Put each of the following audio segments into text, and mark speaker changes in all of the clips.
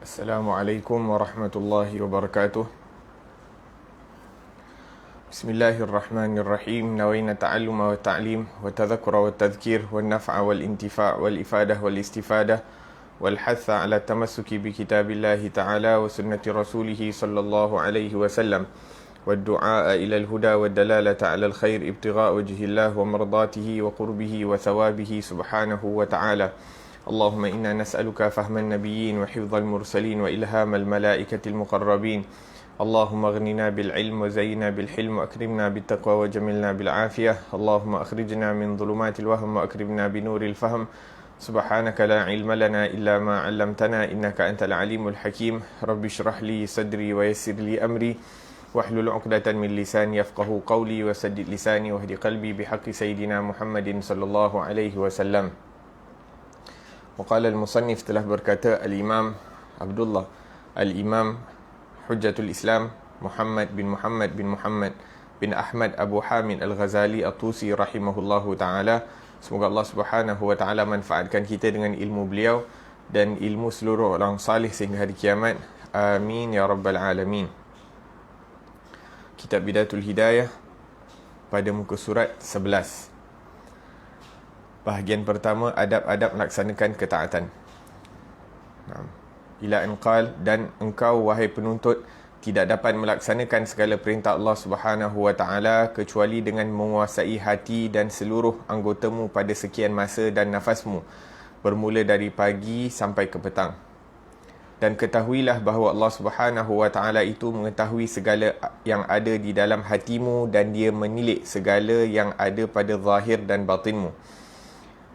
Speaker 1: Assalamualaikum warahmatullahi wabarakatuh. Bismillahirrahmanirrahim. Nawayna ta'alluma wa ta'lim wa tadhakura wa tadhkir wa naf'a wal intifa' wal ifadah wal istifadah wal hatha ala tamassuki bi kitabillahi ta'ala wa sunnati rasulih sallallahu alaihi wasallam wa du'a ila al-huda wa dalalata ala al-khair ibtigha' wajhillah wa mardatihi wa qurbihi wa thawabihi subhanahu wa ta'ala. اللهم إنا نسألك فهم النبيين وحفظ المرسلين وإلهام الملائكة المقربين. اللهم اغننا بالعلم وزينا بالحلم وأكرمنا بالتقوى وجملنا بالعافية. اللهم أخرجنا من ظلمات الوهم وأكرمنا بنور الفهم. سبحانك لا علم لنا إلا ما علمتنا إنك أنت العليم الحكيم. رب اشرح لي صدري ويسر لي أمري واحلل عقدة من لساني يفقه قولي وسدد لساني واهد قلبي بحق سيدنا محمد صلى الله عليه وسلم. Waqala al-musannif, telah berkata al-imam Abdullah al-imam Hujjatul Islam Muhammad bin Ahmad Abu Hamid Al-Ghazali At-Tusi rahimahullahu ta'ala. Semoga Allah subhanahu wa ta'ala manfaatkan kita dengan ilmu beliau dan ilmu seluruh orang salih sehingga hari kiamat. Amin ya rabbal alamin. Kitab Bidayatul Hidayah pada muka surat 11. Bahagian pertama, adab-adab melaksanakan ketaatan. Ila anqal, dan engkau wahai penuntut tidak dapat melaksanakan segala perintah Allah Subhanahu wa taala kecuali dengan menguasai hati dan seluruh anggotamu pada sekian masa dan nafasmu, bermula dari pagi sampai ke petang. Dan ketahuilah bahawa Allah Subhanahu wa taala itu mengetahui segala yang ada di dalam hatimu dan dia menilik segala yang ada pada zahir dan batinmu.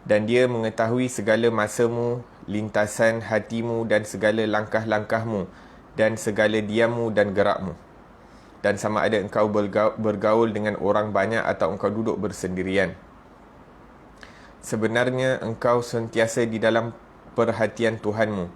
Speaker 1: Dan dia mengetahui segala masamu, lintasan hatimu dan segala langkah-langkahmu dan segala diammu dan gerakmu. Dan sama ada engkau bergaul dengan orang banyak atau engkau duduk bersendirian. Sebenarnya engkau sentiasa di dalam perhatian Tuhanmu.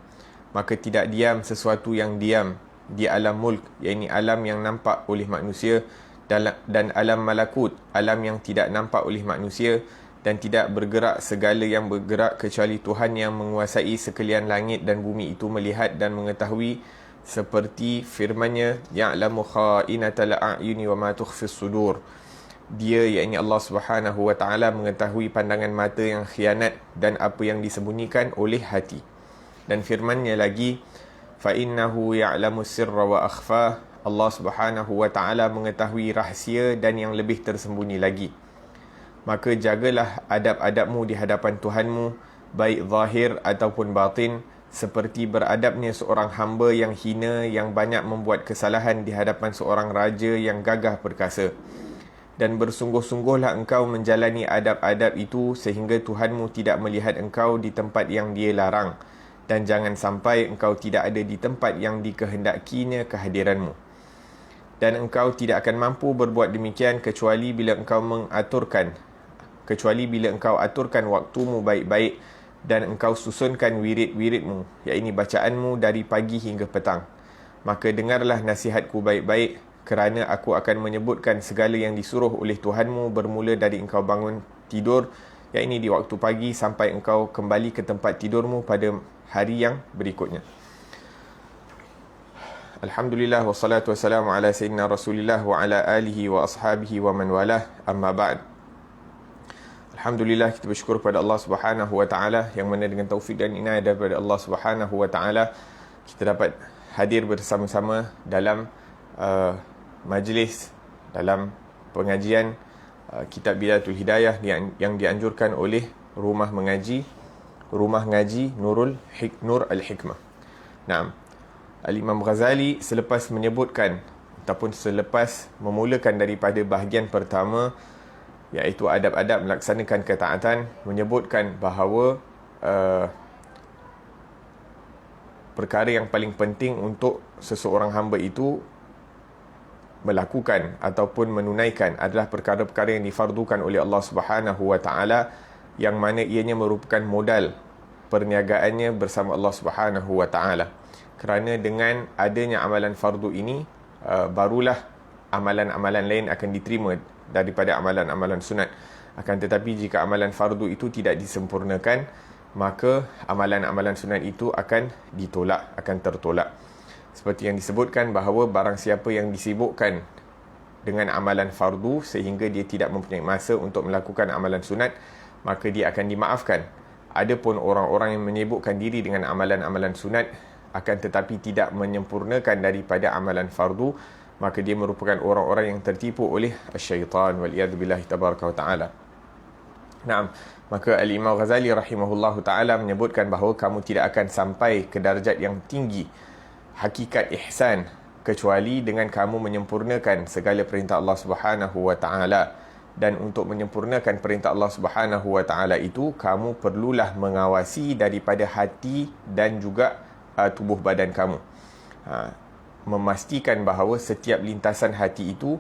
Speaker 1: Maka tidak diam sesuatu yang diam di alam mulk, iaitu alam yang nampak oleh manusia, dan alam malakut, alam yang tidak nampak oleh manusia. Dan tidak bergerak segala yang bergerak kecuali Tuhan yang menguasai sekalian langit dan bumi itu melihat dan mengetahui, seperti firman-Nya, ya'lamu kha'inatal a'yuni wa ma tukhfis sudur. Dia, iaitu Allah Subhanahu wa taala, mengetahui pandangan mata yang khianat dan apa yang disembunyikan oleh hati. Dan firman-Nya lagi, fa innahu ya'lamu sirra wa akhfa. Allah Subhanahu wa taala mengetahui rahsia dan yang lebih tersembunyi lagi. Maka jagalah adab-adabmu di hadapan Tuhanmu, baik zahir ataupun batin, seperti beradabnya seorang hamba yang hina, yang banyak membuat kesalahan di hadapan seorang raja yang gagah perkasa. Dan bersungguh-sungguhlah engkau menjalani adab-adab itu sehingga Tuhanmu tidak melihat engkau di tempat yang dia larang. Dan jangan sampai engkau tidak ada di tempat yang dikehendakinya kehadiranmu. Dan engkau tidak akan mampu berbuat demikian kecuali bila engkau aturkan waktumu baik-baik dan engkau susunkan wirid-wiridmu, iaitu bacaanmu dari pagi hingga petang. Maka dengarlah nasihatku baik-baik, kerana aku akan menyebutkan segala yang disuruh oleh Tuhanmu bermula dari engkau bangun tidur, iaitu di waktu pagi, sampai engkau kembali ke tempat tidurmu pada hari yang berikutnya. Alhamdulillah wassalatu wassalamu ala sayyidina Rasulillah wa ala alihi wa ashabihi wa man walah, amma ba'd. Alhamdulillah, kita bersyukur kepada Allah Subhanahu wa taala yang mana dengan taufik dan inayah daripada Allah Subhanahu wa taala kita dapat hadir bersama-sama dalam majlis, dalam pengajian kitab Bidayatul Hidayah yang dianjurkan oleh Rumah Ngaji Nur Al-Hikmah. Naam. Al-Imam Ghazali selepas menyebutkan ataupun selepas memulakan daripada bahagian pertama, iaitu adab-adab melaksanakan ketaatan, menyebutkan bahawa perkara yang paling penting untuk seseorang hamba itu melakukan ataupun menunaikan adalah perkara-perkara yang difardukan oleh Allah Subhanahu wa taala, yang mana ianya merupakan modal perniagaannya bersama Allah Subhanahu wa taala. Kerana dengan adanya amalan fardu ini, barulah amalan-amalan lain akan diterima daripada amalan-amalan sunat. Akan tetapi jika amalan fardu itu tidak disempurnakan, maka amalan-amalan sunat itu akan ditolak, akan tertolak. Seperti yang disebutkan bahawa barang siapa yang disibukkan dengan amalan fardu sehingga dia tidak mempunyai masa untuk melakukan amalan sunat, maka dia akan dimaafkan. Adapun orang-orang yang menyibukkan diri dengan amalan-amalan sunat akan tetapi tidak menyempurnakan daripada amalan fardu, maka dia merupakan orang-orang yang tertipu oleh syaitan, waliyadzubillahi tabaraka wa ta'ala. Naam, maka Al-Imam Ghazali rahimahullahu ta'ala menyebutkan bahawa kamu tidak akan sampai ke darjat yang tinggi hakikat ihsan kecuali dengan kamu menyempurnakan segala perintah Allah Subhanahu wa taala. Dan untuk menyempurnakan perintah Allah Subhanahu wa taala itu, kamu perlulah mengawasi daripada hati dan juga tubuh badan kamu. Memastikan bahawa setiap lintasan hati itu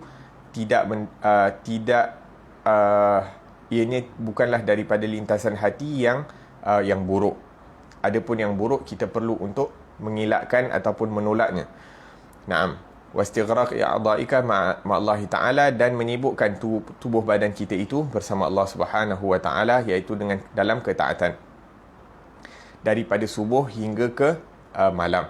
Speaker 1: ianya bukanlah daripada lintasan hati yang buruk. Adapun yang buruk kita perlu untuk mengelakkan ataupun menolaknya. Naam, wastighraq a'dha'ika ma'allahi ta'ala, dan menyibukkan tubuh badan kita itu bersama Allah Subhanahu wa ta'ala, iaitu dengan dalam ketaatan daripada subuh hingga ke malam.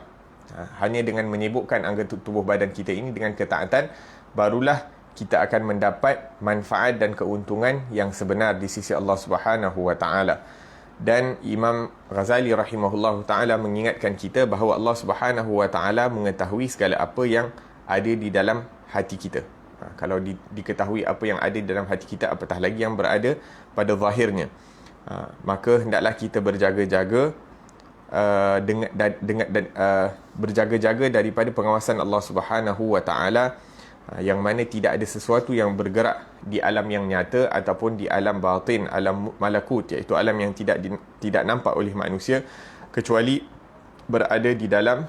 Speaker 1: Hanya dengan menyibukkan anggota tubuh badan kita ini dengan ketaatan, barulah kita akan mendapat manfaat dan keuntungan yang sebenar di sisi Allah Subhanahu wa ta'ala. Dan Imam Ghazali rahimahullahu ta'ala mengingatkan kita bahawa Allah Subhanahu wa ta'ala mengetahui segala apa yang ada di dalam hati kita. Kalau diketahui apa yang ada di dalam hati kita, apatah lagi yang berada pada zahirnya. Maka hendaklah kita berjaga-jaga berjaga-jaga daripada pengawasan Allah Subhanahu wa ta'ala, yang mana tidak ada sesuatu yang bergerak di alam yang nyata ataupun di alam batin, alam malakut, iaitu alam yang tidak nampak oleh manusia, kecuali berada di dalam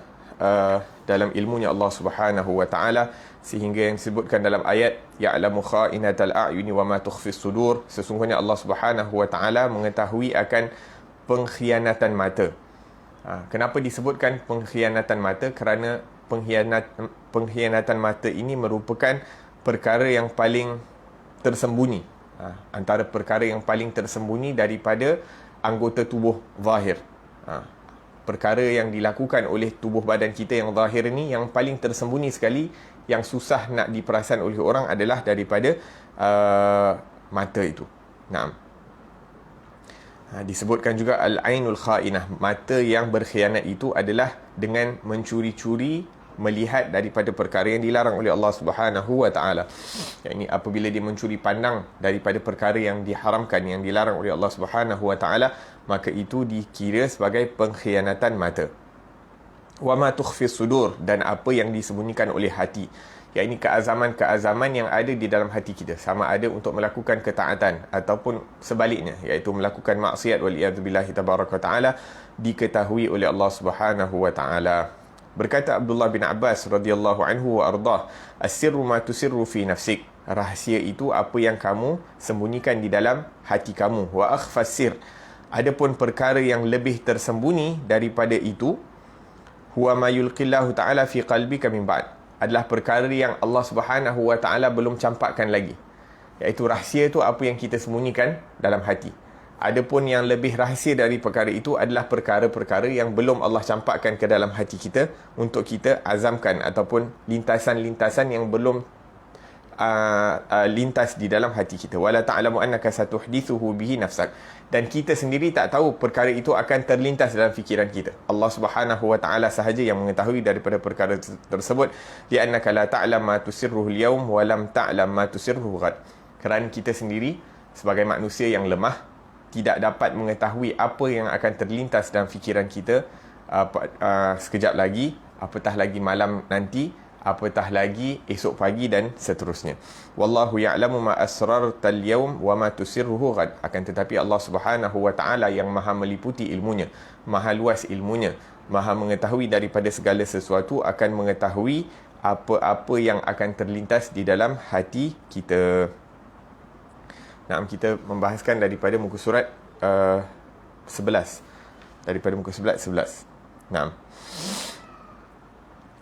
Speaker 1: ilmunya Allah Subhanahu wa taala, sehingga yang disebutkan dalam ayat ya'lamu kha'inatal a'yuni wa ma tukhfis sudur, sesungguhnya Allah Subhanahu wa taala mengetahui akan pengkhianatan mata. Kenapa disebutkan pengkhianatan mata? Kerana pengkhianatan mata ini merupakan perkara yang paling tersembunyi, antara perkara yang paling tersembunyi daripada anggota tubuh zahir. Perkara yang dilakukan oleh tubuh badan kita yang zahir ini, yang paling tersembunyi sekali, yang susah nak diperasan oleh orang adalah daripada mata itu. Disebutkan juga al-ainul kha'inah, mata yang berkhianat itu adalah dengan mencuri-curi melihat daripada perkara yang dilarang oleh Allah Subhanahu wa taala. Yakni apabila dia mencuri pandang daripada perkara yang diharamkan, yang dilarang oleh Allah Subhanahu wa taala, maka itu dikira sebagai pengkhianatan mata. Wa ma tukhfis sudur, dan apa yang disembunyikan oleh hati, yakni keazaman-keazaman yang ada di dalam hati kita, sama ada untuk melakukan ketaatan ataupun sebaliknya, iaitu melakukan maksiat, waliyadzubillahi tabaraka taala, diketahui oleh Allah Subhanahu wa taala. Berkata Abdullah bin Abbas radhiyallahu anhu wa ardah, as-sirru ma tusirru fi nafsik, rahsia itu apa yang kamu sembunyikan di dalam hati kamu. Wa akhfas sir, adapun perkara yang lebih tersembunyi daripada itu, huwa ma yulqillahu ta'ala fi qalbika min ba'd, adalah perkara yang Allah Subhanahu wa ta'ala belum campakkan lagi, iaitu rahsia itu apa yang kita sembunyikan dalam hati. Adapun yang lebih rahsia dari perkara itu adalah perkara-perkara yang belum Allah campakkan ke dalam hati kita untuk kita azamkan, ataupun lintasan-lintasan yang belum lintas di dalam hati kita. Wala ta'lamu annaka satuhdithuhu bihi nafsak, dan kita sendiri tak tahu perkara itu akan terlintas dalam fikiran kita. Allah Subhanahu wa ta'ala sahaja yang mengetahui daripada perkara tersebut. Li'annaka la ta'lam ma tusirruhu al-yawm wa lam ta'lam ma tusirruhu ghad, kerana kita sendiri sebagai manusia yang lemah tidak dapat mengetahui apa yang akan terlintas dalam fikiran kita sekejap lagi, apatah lagi malam nanti, apatah lagi esok pagi, dan seterusnya. Wallahu ya'lamu ma asrartal yawm wa ma tusirruhu ghad, akan tetapi Allah Subhanahu wa ta'ala yang maha meliputi ilmunya, maha luas ilmunya, maha mengetahui daripada segala sesuatu, akan mengetahui apa-apa yang akan terlintas di dalam hati kita. Kita membahaskan daripada muka surat 11. Daripada muka surat 11.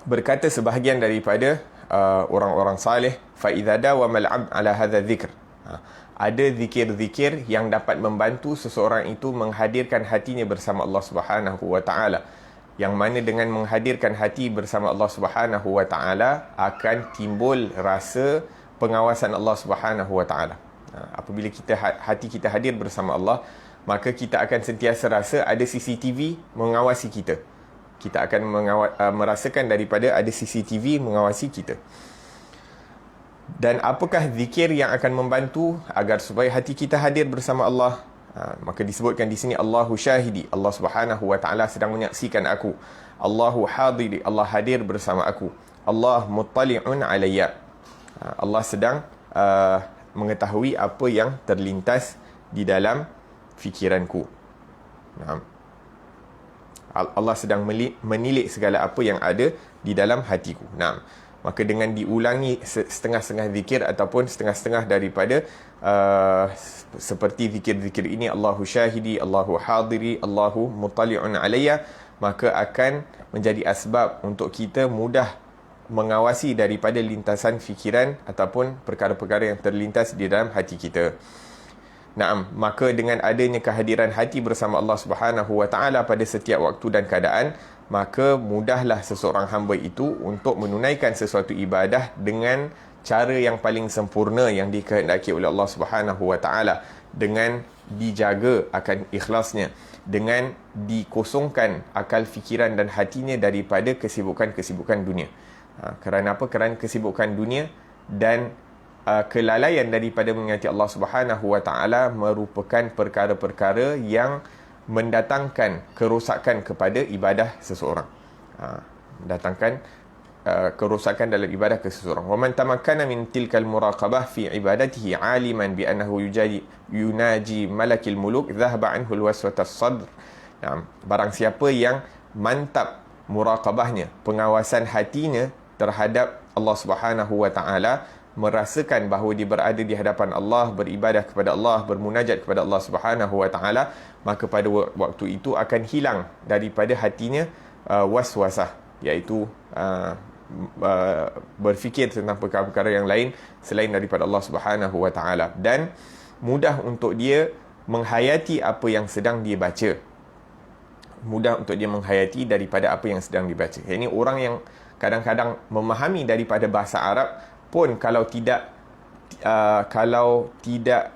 Speaker 1: Berkata sebahagian daripada orang-orang salih, fa idza dawama al-'abd ala hadha dhikr, Ada zikir-zikir yang dapat membantu seseorang itu menghadirkan hatinya bersama Allah Subhanahu wa taala. Yang mana dengan menghadirkan hati bersama Allah Subhanahu wa taala akan timbul rasa pengawasan Allah Subhanahu wa taala. Apabila hati kita hadir bersama Allah, maka kita akan sentiasa rasa ada CCTV mengawasi kita. Kita akan merasakan daripada ada CCTV mengawasi kita. Dan apakah zikir yang akan membantu agar supaya hati kita hadir bersama Allah? Maka disebutkan di sini Allahu syahidi, Allah Subhanahu wa taala sedang menyaksikan aku. Allahu hadiri, Allah hadir bersama aku. Allah muttali'un alayya, Allah sedang mengetahui apa yang terlintas di dalam fikiranku. Allah sedang menilik segala apa yang ada di dalam hatiku. Maka dengan diulangi setengah-setengah zikir ataupun setengah-setengah daripada seperti zikir-zikir ini, Allahu syahidi, Allahu hadiri, Allahu muttali'un alayya, maka akan menjadi asbab untuk kita mudah mengawasi daripada lintasan fikiran ataupun perkara-perkara yang terlintas di dalam hati kita. Maka dengan adanya kehadiran hati bersama Allah Subhanahu wa taala pada setiap waktu dan keadaan, maka mudahlah seseorang hamba itu untuk menunaikan sesuatu ibadah dengan cara yang paling sempurna yang dikehendaki oleh Allah Subhanahu wa taala, dengan dijaga akan ikhlasnya, dengan dikosongkan akal fikiran dan hatinya daripada kesibukan-kesibukan dunia. Kerana apa? Kerana kesibukan dunia dan kelalaian daripada mengingati Allah Subhanahu wa taala merupakan perkara-perkara yang mendatangkan kerosakan kepada ibadah seseorang. Mendatangkan kerosakan dalam ibadah ke seseorang. Wa man tamakkana min tilkal muraqabah fi ibadatihi aliman bi annahu yunaji malakil muluk dhahaba anhu alwaswatas sadr. Barang siapa yang mantap muraqabahnya, pengawasan hatinya terhadap Allah Subhanahu wa taala, merasakan bahawa dia berada di hadapan Allah, beribadah kepada Allah, bermunajat kepada Allah Subhanahu wa taala, maka pada waktu itu akan hilang daripada hatinya waswasah, iaitu berfikir tentang perkara-perkara yang lain selain daripada Allah Subhanahu wa taala, dan mudah untuk dia menghayati apa yang sedang dia baca. Mudah untuk dia menghayati daripada apa yang sedang dibaca. Ini orang yang kadang-kadang memahami daripada bahasa Arab pun kalau tidak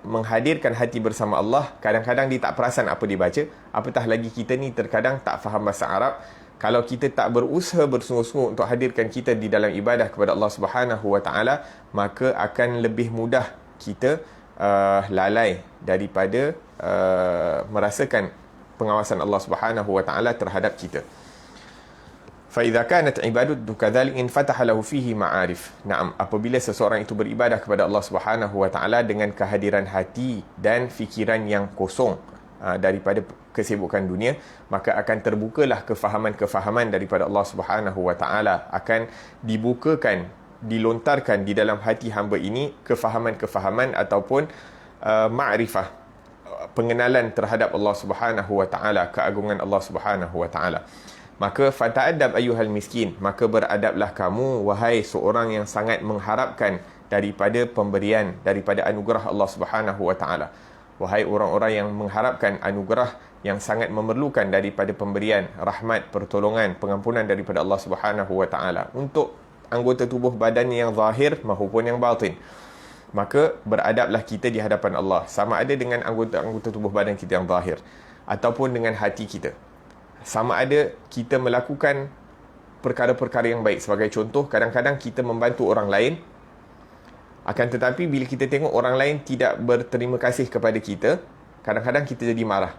Speaker 1: menghadirkan hati bersama Allah, kadang-kadang dia tak perasan apa dia baca. Apatah lagi kita ni terkadang tak faham bahasa Arab. Kalau kita tak berusaha bersungguh-sungguh untuk hadirkan kita di dalam ibadah kepada Allah Subhanahu wa taala, maka akan lebih mudah kita lalai daripada merasakan pengawasan Allah Subhanahu wa taala terhadap kita. فَإِذَا كَانَتْ عِبَادُتُ كَذَلِكَ انْفَتَحَ لَهُ فِيهِ مَعَارِفُ. Apabila seseorang itu beribadah kepada Allah Subhanahu wa taala dengan kehadiran hati dan fikiran yang kosong daripada kesibukan dunia, maka akan terbukalah kefahaman-kefahaman daripada Allah Subhanahu wa taala, akan dibukakan, dilontarkan di dalam hati hamba ini kefahaman-kefahaman ataupun ma'rifah, pengenalan terhadap Allah Subhanahu wa taala, keagungan Allah Subhanahu wa taala. Maka fata'adab ayyuhal miskin, maka beradablah kamu wahai seorang yang sangat mengharapkan daripada pemberian, daripada anugerah Allah Subhanahu wa taala. Wahai orang-orang yang mengharapkan anugerah, yang sangat memerlukan daripada pemberian, rahmat, pertolongan, pengampunan daripada Allah Subhanahu wa taala untuk anggota tubuh badannya yang zahir maupun yang batin. Maka beradablah kita di hadapan Allah, sama ada dengan anggota tubuh badan kita yang zahir ataupun dengan hati kita. Sama ada kita melakukan perkara-perkara yang baik. Sebagai contoh, kadang-kadang kita membantu orang lain, akan tetapi bila kita tengok orang lain tidak berterima kasih kepada kita, kadang-kadang kita jadi marah.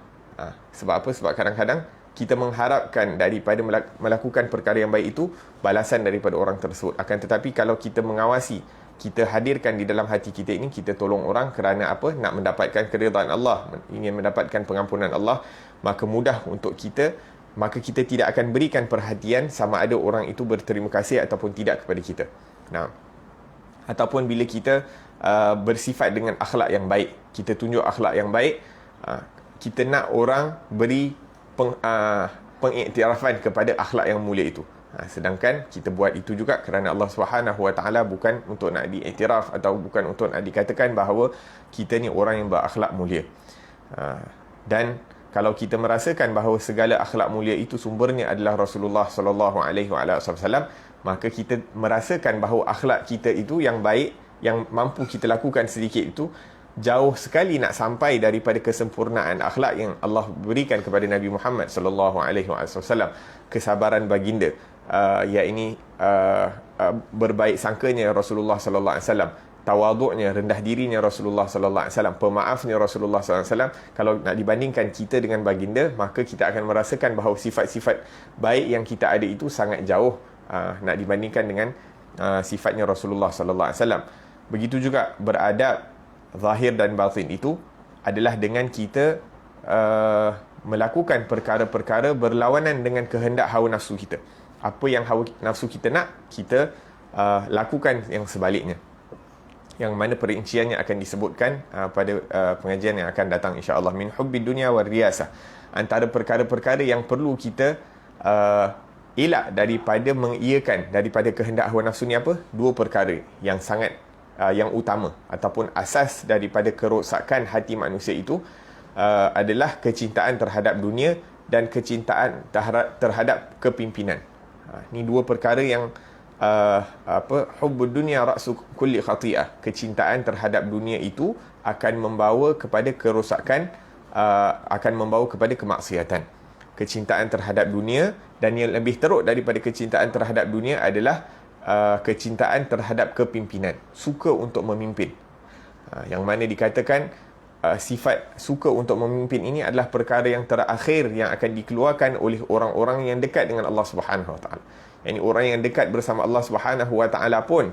Speaker 1: Sebab apa? Sebab kadang-kadang kita mengharapkan daripada melakukan perkara yang baik itu balasan daripada orang tersebut. Akan tetapi kalau kita mengawasi, kita hadirkan di dalam hati kita ini, kita tolong orang kerana apa? Nak mendapatkan keridhaan Allah, ingin mendapatkan pengampunan Allah, maka mudah untuk kita, maka kita tidak akan berikan perhatian sama ada orang itu berterima kasih ataupun tidak kepada kita. Ataupun bila kita bersifat dengan akhlak yang baik, kita tunjuk akhlak yang baik, kita nak orang beri pengiktirafan kepada akhlak yang mulia itu. Sedangkan kita buat itu juga kerana Allah Subhanahu Wa Taala, bukan untuk nak diiktiraf atau bukan untuk nak dikatakan bahawa kita ni orang yang berakhlak mulia. Dan kalau kita merasakan bahawa segala akhlak mulia itu sumbernya adalah Rasulullah sallallahu alaihi wasallam, maka kita merasakan bahawa akhlak kita itu yang baik, yang mampu kita lakukan sedikit itu jauh sekali nak sampai daripada kesempurnaan akhlak yang Allah berikan kepada Nabi Muhammad sallallahu alaihi wasallam. Kesabaran baginda, yakni berbaik sangkanya Rasulullah sallallahu alaihi wasallam, tawaduknya, rendah dirinya Rasulullah sallallahu alaihi wasallam, pemaafnya Rasulullah sallallahu alaihi wasallam. Kalau nak dibandingkan kita dengan baginda, maka kita akan merasakan bahawa sifat-sifat baik yang kita ada itu sangat jauh nak dibandingkan dengan sifatnya Rasulullah sallallahu alaihi wasallam. Begitu juga beradab zahir dan batin itu adalah dengan kita melakukan perkara-perkara berlawanan dengan kehendak hawa nafsu kita. Apa yang hawa nafsu kita nak, kita lakukan yang sebaliknya, yang mana perinciannya akan disebutkan pada pengajian yang akan datang insya-Allah. Min hubbid dunya war riyasah, antara perkara-perkara yang perlu kita elak daripada mengiyakan daripada kehendak hawa nafsu ni apa? Dua perkara yang sangat yang utama ataupun asas daripada kerosakan hati manusia itu adalah kecintaan terhadap dunia dan kecintaan terhadap kepimpinan. Ini dua perkara yang hubbud dunya ra'su kulli khati'ah. Kecintaan terhadap dunia itu akan membawa kepada kerosakan, akan membawa kepada kemaksiatan. Kecintaan terhadap dunia, dan yang lebih teruk daripada kecintaan terhadap dunia adalah kecintaan terhadap kepimpinan, suka untuk memimpin. Yang mana dikatakan sifat suka untuk memimpin ini adalah perkara yang terakhir yang akan dikeluarkan oleh orang-orang yang dekat dengan Allah Subhanahu Wa Taala. Yani orang yang dekat bersama Allah Subhanahu Wa Taala pun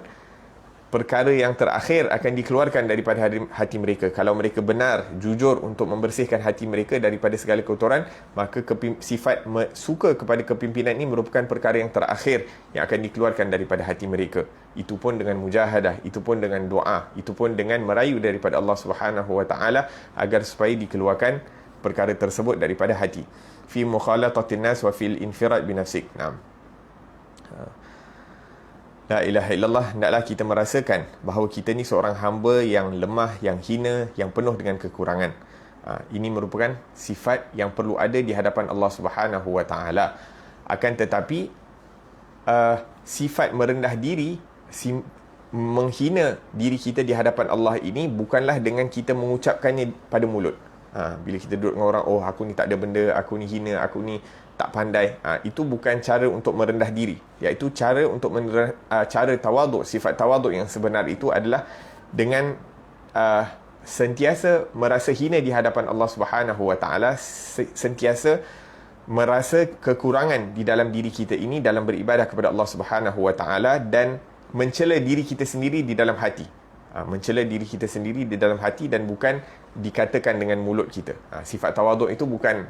Speaker 1: perkara yang terakhir akan dikeluarkan daripada hati mereka. Kalau mereka benar, jujur untuk membersihkan hati mereka daripada segala kotoran, maka sifat suka kepada kepimpinan ini merupakan perkara yang terakhir yang akan dikeluarkan daripada hati mereka. Itu pun dengan mujahadah, itu pun dengan doa, itu pun dengan merayu daripada Allah Subhanahu Wa Taala agar supaya dikeluarkan perkara tersebut daripada hati. Fi mukhalatatin nas wa fil infirad bi nafsik. Naam. La ilaha illallah, hendaklah kita merasakan bahawa kita ni seorang hamba yang lemah, yang hina, yang penuh dengan kekurangan. Ini merupakan sifat yang perlu ada di hadapan Allah Subhanahu Wa Taala. Akan tetapi sifat merendah diri, menghina diri kita di hadapan Allah ini bukanlah dengan kita mengucapkannya pada mulut. Bila kita duduk dengan orang, oh aku ni tak ada benda, aku ni hina, aku ni tak pandai, itu bukan cara untuk merendah diri, iaitu cara untuk cara tawaduk. Sifat tawaduk yang sebenar itu adalah dengan sentiasa merasa hina di hadapan Allah Subhanahu Wa Taala, sentiasa merasa kekurangan di dalam diri kita ini dalam beribadah kepada Allah Subhanahu Wa Taala, dan mencela diri kita sendiri di dalam hati. Mencela diri kita sendiri di dalam hati dan bukan dikatakan dengan mulut kita. Sifat tawaduk itu bukan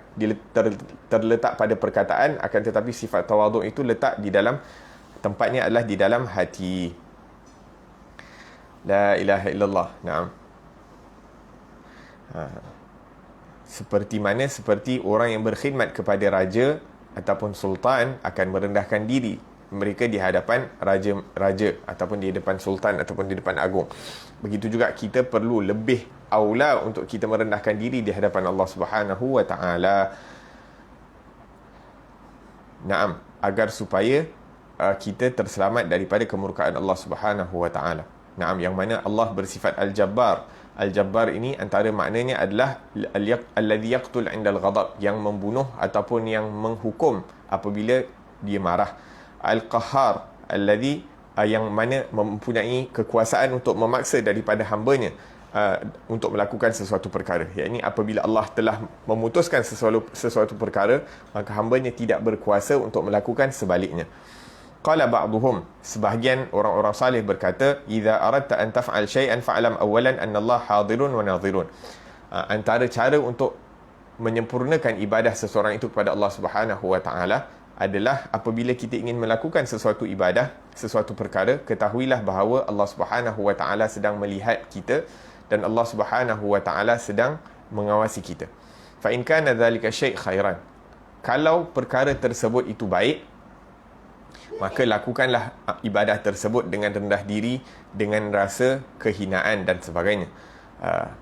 Speaker 1: terletak pada perkataan, akan tetapi sifat tawaduk itu letak di dalam tempatnya adalah di dalam hati. La ilaha illallah. Naam. Seperti orang yang berkhidmat kepada raja ataupun sultan akan merendahkan diri mereka di hadapan raja ataupun di depan sultan ataupun di depan agung. Begitu juga kita perlu lebih aula untuk kita merendahkan diri di hadapan Allah Subhanahu Wa Taala. Naam, agar supaya kita terselamat daripada kemurkaan Allah Subhanahu Wa Taala. Naam, yang mana Allah bersifat Al-Jabbar. Al-Jabbar ini antara maknanya adalah alladhi yaqtul 'indal ghadab, yang membunuh ataupun yang menghukum apabila dia marah. Al-Qahhar, alladhi, yang mana mempunyai kekuasaan untuk memaksa daripada hambanya untuk melakukan sesuatu perkara. Iaitu apabila Allah telah memutuskan sesuatu perkara, maka hambanya tidak berkuasa untuk melakukan sebaliknya. Qala ba'duhum, sebahagian orang-orang salih berkata, idza aradta an taf'al shay'an fa'lam awwalan anna Allah hadirun wa nadhirun. Antara cara untuk menyempurnakan ibadah seseorang itu kepada Allah Subhanahu Wa Taala adalah apabila kita ingin melakukan sesuatu ibadah, sesuatu perkara, ketahuilah bahawa Allah Subhanahu Wa Taala sedang melihat kita dan Allah Subhanahu Wa Taala sedang mengawasi kita. Fa in kana dhalika syai' khairan, kalau perkara tersebut itu baik, maka lakukanlah ibadah tersebut dengan rendah diri, dengan rasa kehinaan dan sebagainya.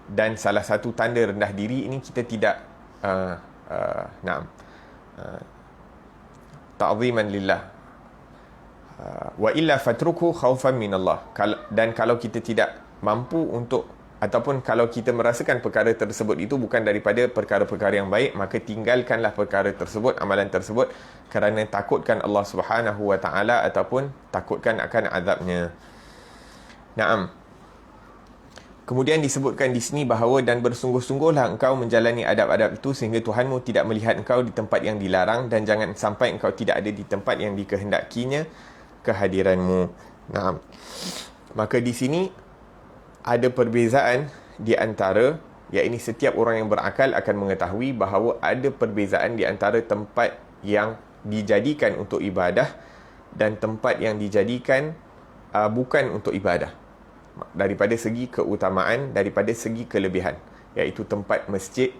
Speaker 1: Dan salah satu tanda rendah diri ini kita tidak ta'ziman lillah, wa illa fatruku khaufan minallah. Dan kalau kita tidak mampu untuk, ataupun kalau kita merasakan perkara tersebut itu bukan daripada perkara-perkara yang baik, maka tinggalkanlah perkara tersebut, amalan tersebut, kerana takutkan Allah Subhanahu wa taala ataupun takutkan akan azabnya. Naam. Kemudian disebutkan di sini bahawa dan bersungguh-sungguhlah engkau menjalani adab-adab itu sehingga Tuhanmu tidak melihat engkau di tempat yang dilarang, dan jangan sampai engkau tidak ada di tempat yang dikehendakinya kehadiranmu. Naam. Maka di sini ada perbezaan di antara, iaitu setiap orang yang berakal akan mengetahui bahawa ada perbezaan di antara tempat yang dijadikan untuk ibadah dan tempat yang dijadikan bukan untuk ibadah, daripada segi keutamaan, daripada segi kelebihan, iaitu tempat masjid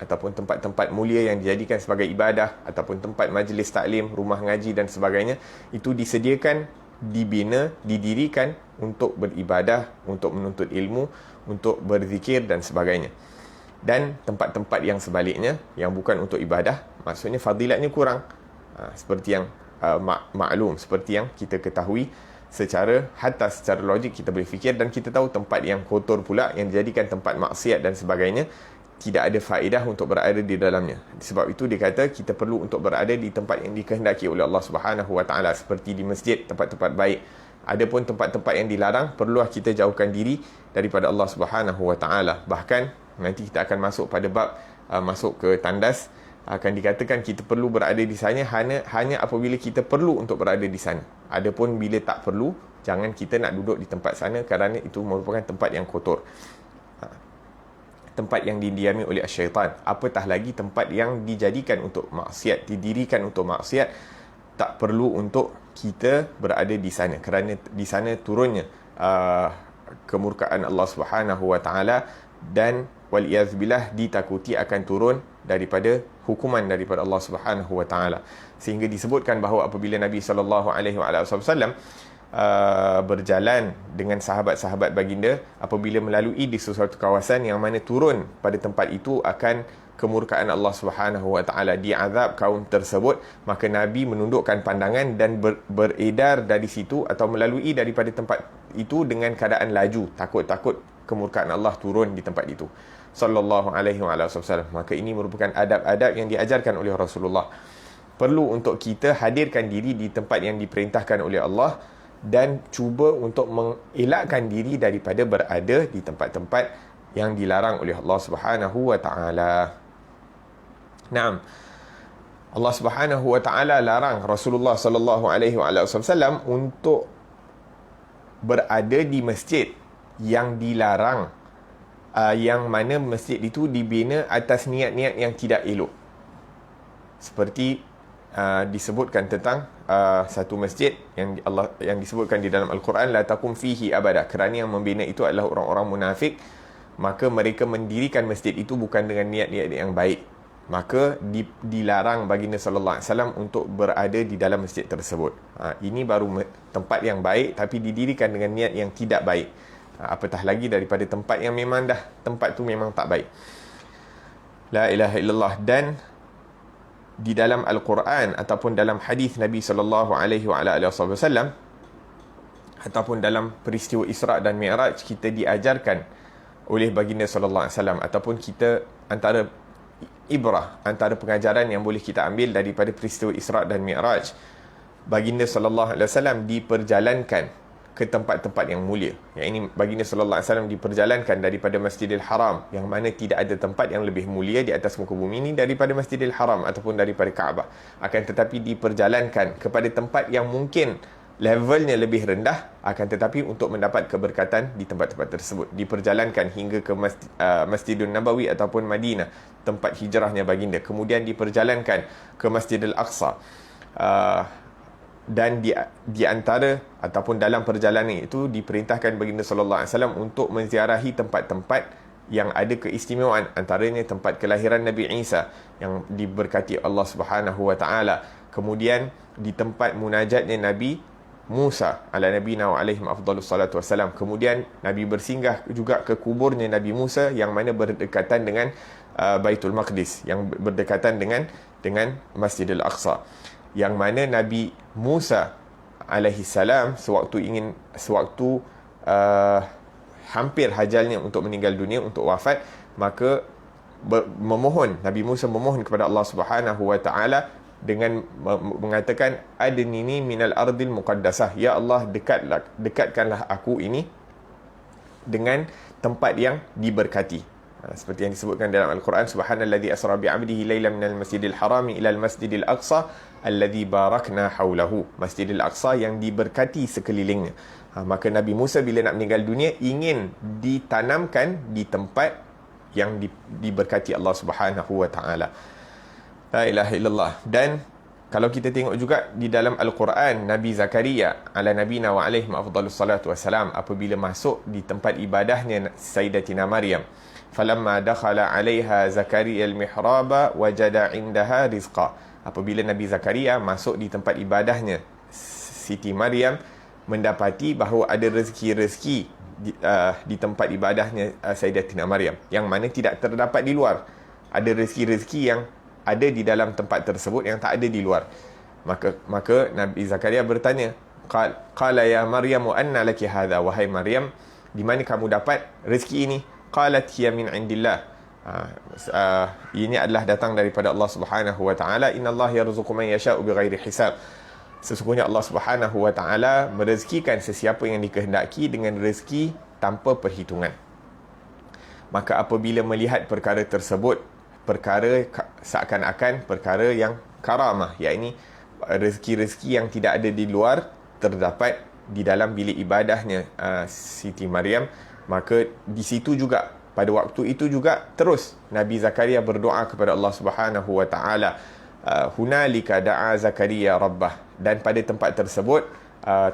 Speaker 1: ataupun tempat-tempat mulia yang dijadikan sebagai ibadah, ataupun tempat majlis taklim, rumah ngaji dan sebagainya, itu disediakan, dibina, didirikan untuk beribadah, untuk menuntut ilmu, untuk berzikir dan sebagainya. Dan tempat-tempat yang sebaliknya, yang bukan untuk ibadah, maksudnya fadilatnya kurang, seperti yang maklum, seperti yang kita ketahui secara logik kita boleh fikir, dan kita tahu tempat yang kotor pula, yang dijadikan tempat maksiat dan sebagainya, tidak ada faedah untuk berada di dalamnya. Sebab itu dia kata kita perlu untuk berada di tempat yang dikehendaki oleh Allah Subhanahu wa taala, seperti di masjid, tempat-tempat baik. Adapun tempat-tempat yang dilarang, perlulah kita jauhkan diri daripada Allah Subhanahu wa taala. Bahkan nanti kita akan masuk pada bab masuk ke tandas, akan dikatakan kita perlu berada di sana hanya apabila kita perlu untuk berada di sana. Adapun bila tak perlu, jangan kita nak duduk di tempat sana, kerana itu merupakan tempat yang kotor, tempat yang didiami oleh syaitan. Apatah lagi tempat yang dijadikan untuk maksiat, didirikan untuk maksiat, tak perlu untuk kita berada di sana, kerana di sana turunnya kemurkaan Allah Subhanahu wa taala, dan waliyazbillah ditakuti akan turun daripada hukuman daripada Allah Subhanahu wa taala. Sehingga disebutkan bahawa apabila Nabi sallallahu alaihi wasallam berjalan dengan sahabat-sahabat baginda, apabila melalui di sesuatu kawasan yang mana turun pada tempat itu akan kemurkaan Allah Subhanahu wa taala, diazab kaum tersebut, maka Nabi menundukkan pandangan dan beredar dari situ atau melalui daripada tempat itu dengan keadaan laju, takut kemurkaan Allah turun di tempat itu, sallallahu alaihi wasallam. Maka ini merupakan adab-adab yang diajarkan oleh Rasulullah. Perlu untuk kita hadirkan diri di tempat yang diperintahkan oleh Allah, dan cuba untuk mengelakkan diri daripada berada di tempat-tempat yang dilarang oleh Allah Subhanahu wa taala. Naam. Allah Subhanahu wa taala larang Rasulullah sallallahu alaihi wasallam untuk berada di masjid yang dilarang, yang mana masjid itu dibina atas niat-niat yang tidak elok. Seperti disebutkan tentang satu masjid yang disebutkan di dalam Al-Quran, la taqum fihi abada, kerana yang membina itu adalah orang-orang munafik, maka mereka mendirikan masjid itu bukan dengan niat-niat yang baik. Maka dilarang baginda sallallahu alaihi wasallam untuk berada di dalam masjid tersebut. Ini baru tempat yang baik, tapi didirikan dengan niat yang tidak baik. Apatah lagi daripada tempat yang memang tempat tu memang tak baik. La ilaha illallah. Dan di dalam Al-Quran ataupun dalam hadis Nabi sallallahu alaihi wasallam, ataupun dalam peristiwa Isra' dan Mi'raj, kita diajarkan oleh baginda sallallahu alaihi wasallam, ataupun kita antara pengajaran yang boleh kita ambil daripada peristiwa Isra' dan Mi'raj, baginda sallallahu alaihi wasallam diperjalankan ke tempat-tempat yang mulia. Yang ini baginda sallallahu alaihi wasallam diperjalankan daripada Masjidil Haram, yang mana tidak ada tempat yang lebih mulia di atas muka bumi ini daripada Masjidil Haram ataupun daripada Kaabah. Akan tetapi diperjalankan kepada tempat yang mungkin levelnya lebih rendah, akan tetapi untuk mendapat keberkatan di tempat-tempat tersebut. Diperjalankan hingga ke Masjidun Nabawi ataupun Madinah, tempat hijrahnya baginda. Kemudian diperjalankan ke Masjidil Aqsa. Dan di antara ataupun dalam perjalanan itu diperintahkan baginda sallallahu alaihi wasallam untuk menziarahi tempat-tempat yang ada keistimewaan, antaranya tempat kelahiran Nabi Isa yang diberkati Allah Subhanahu wa taala. Kemudian di tempat munajatnya Nabi Musa ala nabiyina wa alaihim afdalus salatu wassalam. Kemudian Nabi bersinggah juga ke kuburnya Nabi Musa yang mana berdekatan dengan Baitul Maqdis, yang berdekatan dengan Masjidil Aqsa, yang mana Nabi Musa alaihi salam sewaktu hampir hajalnya untuk meninggal dunia, untuk wafat, maka Nabi Musa memohon kepada Allah Subhanahu wa taala dengan mengatakan, adnini minal ardil muqaddasah, ya Allah, dekatkanlah aku ini dengan tempat yang diberkati. Seperti yang disebutkan dalam Al-Quran, subhanalladzi asra bi'abdihi laylan minal masjidil harami ilal masjidil aqsa alladzi barakna haulahu. Masjidil Aqsa yang diberkati sekelilingnya. Maka Nabi Musa bila nak meninggal dunia ingin ditanamkan di tempat yang diberkati Allah Subhanahu wa taala. La ilaha illallah. Dan kalau kita tengok juga di dalam Al-Quran, Nabi Zakaria ala nabina wa alaihim afdalus salatu wassalam, apabila masuk di tempat ibadahnya Sayyidatina Maryam, falamma dakhala 'alaiha Zakaria al-mihraba wajada 'indaha rizqa. Apabila Nabi Zakaria masuk di tempat ibadahnya Siti Maryam, mendapati bahawa ada rezeki-rezeki di tempat ibadahnya Sayyidatina Maryam, yang mana tidak terdapat di luar. Ada rezeki-rezeki yang ada di dalam tempat tersebut yang tak ada di luar. Maka Nabi Zakaria bertanya, qala ya Maryam anna laki hadha, wahai Maryam, di mana kamu dapat rezeki ini? Qalat hiya min indillah. Ini adalah datang daripada Allah Subhanahu wa taala. Innallaha yarzuqu man yasha'u bighairi hisab. Sesungguhnya Allah Subhanahu wa taala merezekikan sesiapa yang dikehendaki dengan rezeki tanpa perhitungan. Maka apabila melihat perkara tersebut, perkara seakan-akan perkara yang karamah, yakni rezeki-rezeki yang tidak ada di luar terdapat di dalam bilik ibadahnya Siti Maryam, maka di situ juga, pada waktu itu juga, terus Nabi Zakaria berdoa kepada Allah Subhanahu wa taala. Hunalika da'a Zakaria rabbah. Dan pada tempat tersebut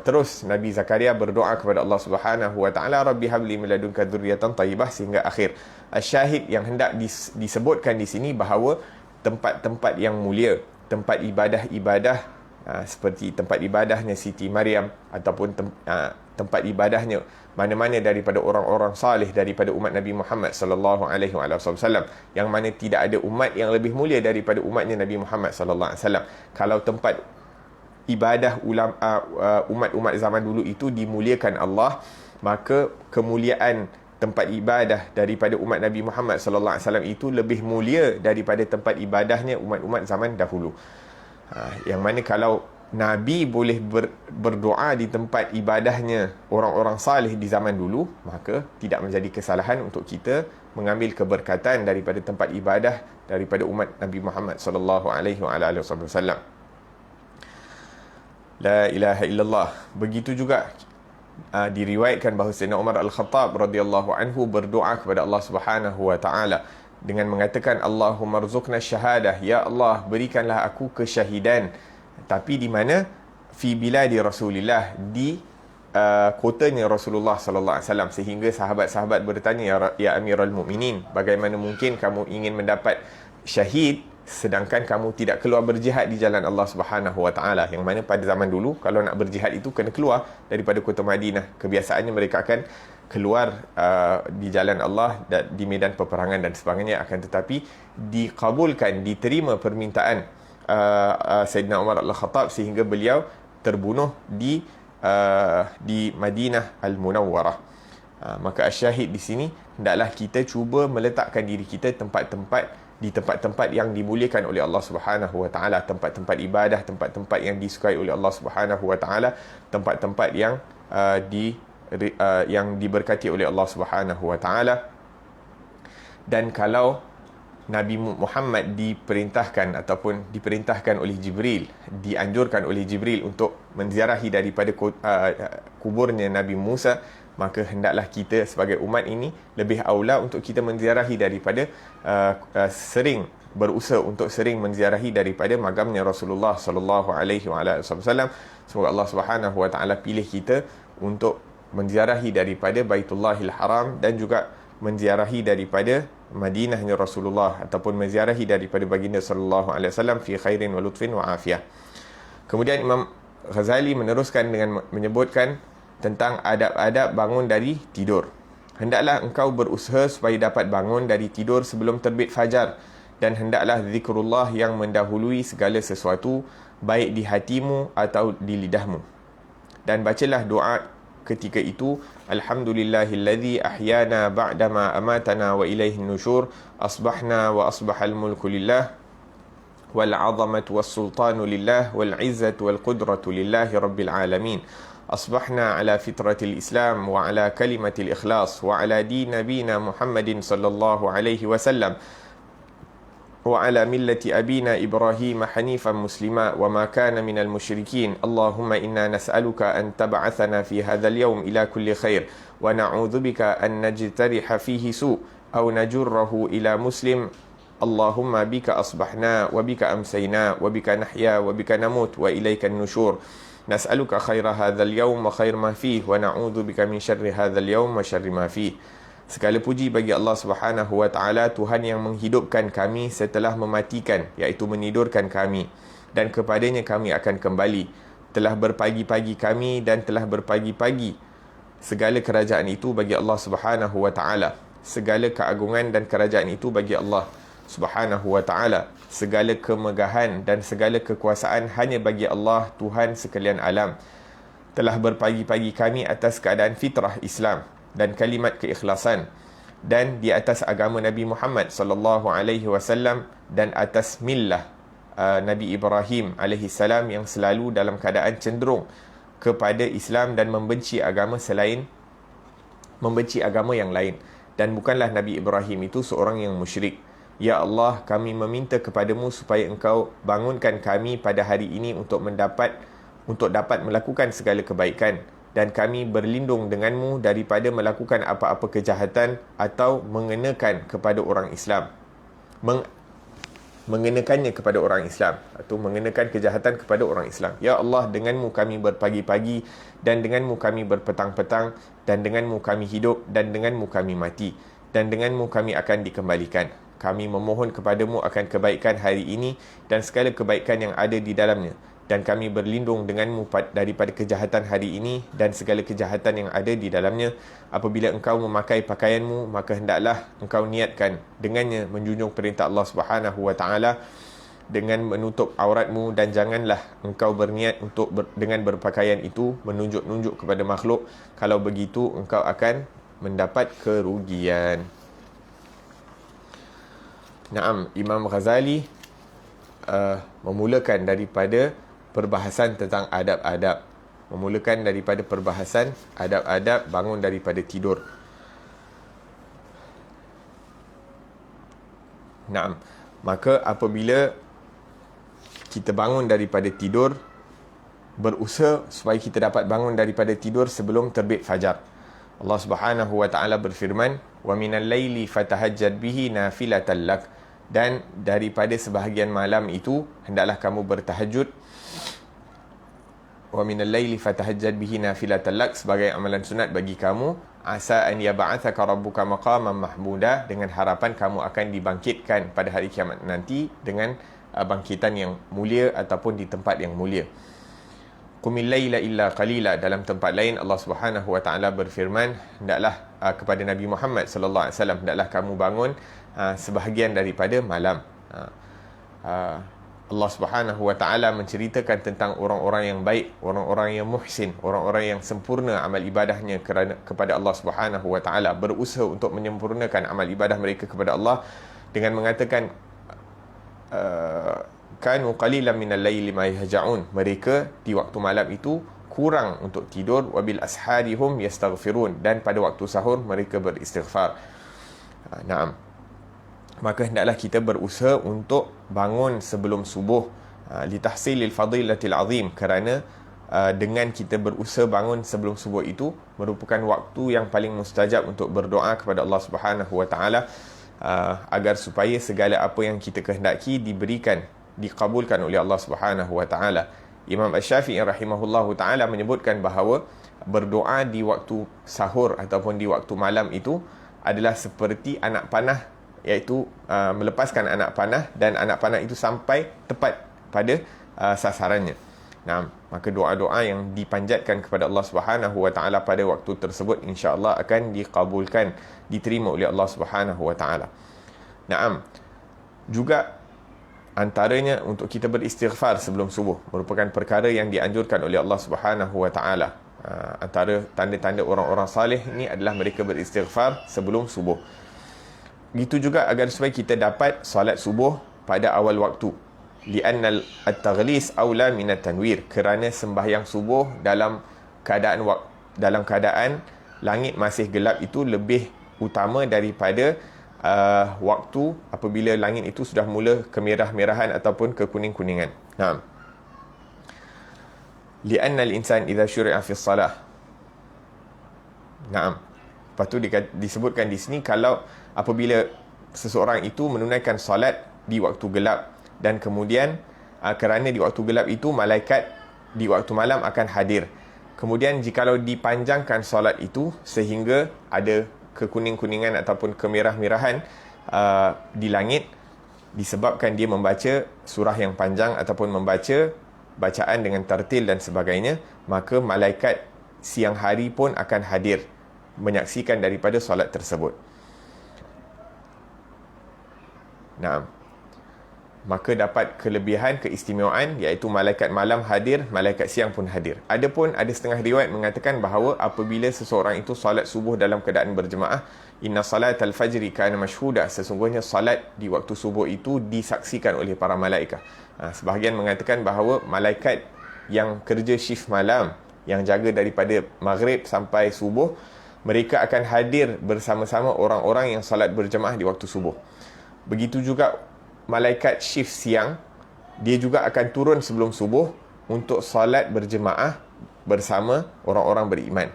Speaker 1: terus Nabi Zakaria berdoa kepada Allah Subhanahu wa taala, rabbi habli min ladunka dzurriyyatan thayyibah, sehingga akhir. Syahid yang hendak disebutkan di sini bahawa tempat-tempat yang mulia, tempat ibadah-ibadah seperti tempat ibadahnya Siti Maryam ataupun tempat ibadahnya mana-mana daripada orang-orang salih daripada umat Nabi Muhammad sallallahu alaihi wasallam, yang mana tidak ada umat yang lebih mulia daripada umatnya Nabi Muhammad sallallahu alaihi wasallam. Kalau tempat ibadah umat-umat zaman dulu itu dimuliakan Allah, maka kemuliaan tempat ibadah daripada umat Nabi Muhammad sallallahu alaihi wasallam itu lebih mulia daripada tempat ibadahnya umat-umat zaman dahulu. Yang mana kalau Nabi boleh berdoa di tempat ibadahnya orang-orang salih di zaman dulu, maka tidak menjadi kesalahan untuk kita mengambil keberkatan daripada tempat ibadah daripada umat Nabi Muhammad sallallahu alaihi wasallam. La ilaha illallah. Begitu juga diriwayatkan bahawa Sayyidina Umar Al-Khattab radhiyallahu anhu berdoa kepada Allah Subhanahu wa taala dengan mengatakan, Allahumma rzuqna syahadah, ya Allah, berikanlah aku kesyahidan, tapi di mana? Fi biladi Rasulillah, di kotanya Rasulullah sallallahu alaihi wasallam. Sehingga sahabat-sahabat bertanya, ya Amirul Mukminin, bagaimana mungkin kamu ingin mendapat syahid sedangkan kamu tidak keluar berjihad di jalan Allah Subhanahu wa taala? Yang mana pada zaman dulu kalau nak berjihad itu kena keluar daripada kota Madinah. Kebiasaannya mereka akan keluar di jalan Allah dan di medan peperangan dan sebagainya. Akan tetapi dikabulkan, diterima permintaan Sayyidina Umar Al-Khattab sehingga beliau terbunuh di Madinah Al-Munawwarah. Maka asyahid di sini, hendaklah kita cuba meletakkan diri kita di tempat-tempat yang dimuliakan oleh Allah Subhanahu wa taala, tempat-tempat ibadah, tempat-tempat yang disukai oleh Allah Subhanahu wa taala, tempat-tempat yang diberkati oleh Allah Subhanahu wa taala. Dan kalau Nabi Muhammad diperintahkan oleh Jibril, dianjurkan oleh Jibril untuk menziarahi daripada kuburnya Nabi Musa, maka hendaklah kita sebagai umat ini lebih aula untuk kita menziarahi daripada sering berusaha untuk sering menziarahi daripada magamnya Rasulullah sallallahu alaihi wasallam. Semoga Allah Subhanahu wa taala pilih kita untuk menziarahi daripada Baitullahil Haram dan juga menziarahi daripada Madinahnya Rasulullah ataupun menziarahi daripada baginda sallallahu alaihi wasallam fi khairin wa lutfin wa afiyah. Kemudian Imam Ghazali meneruskan dengan menyebutkan tentang adab-adab bangun dari tidur. Hendaklah engkau berusaha supaya dapat bangun dari tidur sebelum terbit fajar, dan hendaklah zikrullah yang mendahului segala sesuatu, baik di hatimu atau di lidahmu. Dan bacalah doa ketika itu, alhamdulillahilladzi ahyana ba'dama amatana wa ilaihin nusyur, asbahna wa asbahal mulku lillah, wal 'azamatu was sultanu lillah, wal 'izzatu wal qudratu lillahi rabbil alamin. أصبحنا على فطرة الإسلام وعلى كلمة الإخلاص وعلى دين نبينا محمد صلى الله عليه وسلم وعلى ملة أبينا إبراهيم حنيفا مسلما وما كان من المشركين. اللهم إنا نسألك أن تبعثنا في هذا اليوم إلى كل خير، ونعوذ بك أن نجترح فيه سوء أو نجره إلى مسلم. اللهم بك أصبحنا وبك أمسينا وبك نحيا وبك نموت وإليك النشور. نسألك خير هذا اليوم وخير ما فيه ونعوذ بك من شر هذا اليوم وشر ما فيه. Segala puji bagi Allah Subhanahu wa taala, Tuhan yang menghidupkan kami setelah mematikan, iaitu menidurkan kami, dan kepadanya kami akan kembali. Telah berpagi-pagi kami dan telah berpagi-pagi. Segala kerajaan itu bagi Allah Subhanahu wa taala. Segala keagungan dan kerajaan itu bagi Allah Subhanahu wa taala. Segala kemegahan dan segala kekuasaan hanya bagi Allah, Tuhan sekalian alam. Telah berpagi-pagi kami atas keadaan fitrah Islam dan kalimat keikhlasan, dan di atas agama Nabi Muhammad sallallahu alaihi wasallam, dan atas millah Nabi Ibrahim alaihi salam yang selalu dalam keadaan cenderung kepada Islam dan membenci agama yang lain. Dan bukanlah Nabi Ibrahim itu seorang yang musyrik. Ya Allah, kami meminta kepadamu supaya engkau bangunkan kami pada hari ini untuk dapat melakukan segala kebaikan, dan kami berlindung denganmu daripada melakukan apa-apa kejahatan atau mengenakannya kepada orang Islam, atau mengenakan kejahatan kepada orang Islam. Ya Allah, denganmu kami berpagi-pagi, dan denganmu kami berpetang-petang, dan denganmu kami hidup, dan denganmu kami mati, dan denganmu kami akan dikembalikan. Kami memohon kepadamu akan kebaikan hari ini dan segala kebaikan yang ada di dalamnya, dan kami berlindung denganmu daripada kejahatan hari ini dan segala kejahatan yang ada di dalamnya. Apabila engkau memakai pakaianmu, maka hendaklah engkau niatkan dengannya menjunjung perintah Allah Subhanahu wa taala dengan menutup auratmu, dan janganlah engkau berniat untuk dengan berpakaian itu menunjuk-nunjuk kepada makhluk. Kalau begitu engkau akan mendapat kerugian. Naam, Imam Ghazali memulakan daripada perbahasan tentang adab-adab. Memulakan daripada perbahasan adab-adab bangun daripada tidur. Naam, maka apabila kita bangun daripada tidur, berusaha supaya kita dapat bangun daripada tidur sebelum terbit fajar. Allah Subhanahu wa taala berfirman, "Wa minal laili fatahajjad bihi nafilatan lak." Dan daripada sebahagian malam itu hendaklah kamu bertahajud. Wa minal laili fatahajjad bihi nafilatan lak, sebagai amalan sunat bagi kamu. Asa an yab'atsaka rabbuka maqaman mahmuda, dengan harapan kamu akan dibangkitkan pada hari kiamat nanti dengan bangkitan yang mulia ataupun di tempat yang mulia. Qumil laila illa qalila. Dalam tempat lain Allah Subhanahu wa taala berfirman, hendaklah kepada Nabi Muhammad sallallahu alaihi wasallam, hendaklah kamu bangun sebahagian daripada malam. Allah Subhanahu wa taala menceritakan tentang orang-orang yang baik, orang-orang yang muhsin, orang-orang yang sempurna amal ibadahnya kepada Allah Subhanahu wa taala, berusaha untuk menyempurnakan amal ibadah mereka kepada Allah dengan mengatakan kanu qalilan minal laili ma yahja'un. Mereka di waktu malam itu kurang untuk tidur. Wabil asharihum yastaghfirun. Dan pada waktu sahur mereka beristighfar. Naam. Maka hendaklah kita berusaha untuk bangun sebelum subuh, litahsilil fadilatil azim, kerana dengan kita berusaha bangun sebelum subuh itu merupakan waktu yang paling mustajab untuk berdoa kepada Allah Subhanahu wa taala, agar supaya segala apa yang kita kehendaki dikabulkan oleh Allah Subhanahu wa taala. Imam Asy-Syafi'i rahimahullahu taala menyebutkan bahawa berdoa di waktu sahur ataupun di waktu malam itu adalah seperti anak panah, iaitu melepaskan anak panah, dan anak panah itu sampai tepat pada sasarannya. Nah, maka doa-doa yang dipanjatkan kepada Allah Subhanahu wa taala pada waktu tersebut insya-Allah akan dikabulkan, diterima oleh Allah Subhanahu wa taala. Naam. Juga antaranya untuk kita beristighfar sebelum subuh merupakan perkara yang dianjurkan oleh Allah Subhanahu wa taala. Antara tanda-tanda orang-orang salih ini adalah mereka beristighfar sebelum subuh. Begitu juga agar supaya kita dapat solat subuh pada awal waktu. Li'anna at-taghlis aula min at-tanwir, kerana sembahyang subuh dalam keadaan langit masih gelap itu lebih utama daripada waktu apabila langit itu sudah mula kemerah-merahan ataupun kekuning-kuningan. Naam. Li'anna al-insan idza syuri'a fi shalah. Naam. Lepas tu disebutkan di sini, kalau apabila seseorang itu menunaikan solat di waktu gelap, dan kemudian kerana di waktu gelap itu malaikat di waktu malam akan hadir. Kemudian jikalau dipanjangkan solat itu sehingga ada kekuning-kuningan ataupun kemerah-merahan di langit, disebabkan dia membaca surah yang panjang ataupun membaca bacaan dengan tartil dan sebagainya, maka malaikat siang hari pun akan hadir menyaksikan daripada solat tersebut. Nah, maka dapat kelebihan, keistimewaan, iaitu malaikat malam hadir, malaikat siang pun hadir. Adapun ada setengah riwayat mengatakan bahawa apabila seseorang itu solat subuh dalam keadaan berjemaah, inna salatal fajri kana mashhuda, sesungguhnya solat di waktu subuh itu disaksikan oleh para malaikat. Sebahagian mengatakan bahawa malaikat yang kerja shift malam, yang jaga daripada maghrib sampai subuh, mereka akan hadir bersama-sama orang-orang yang solat berjemaah di waktu subuh. Begitu juga malaikat shift siang, dia juga akan turun sebelum subuh untuk solat berjemaah bersama orang-orang beriman.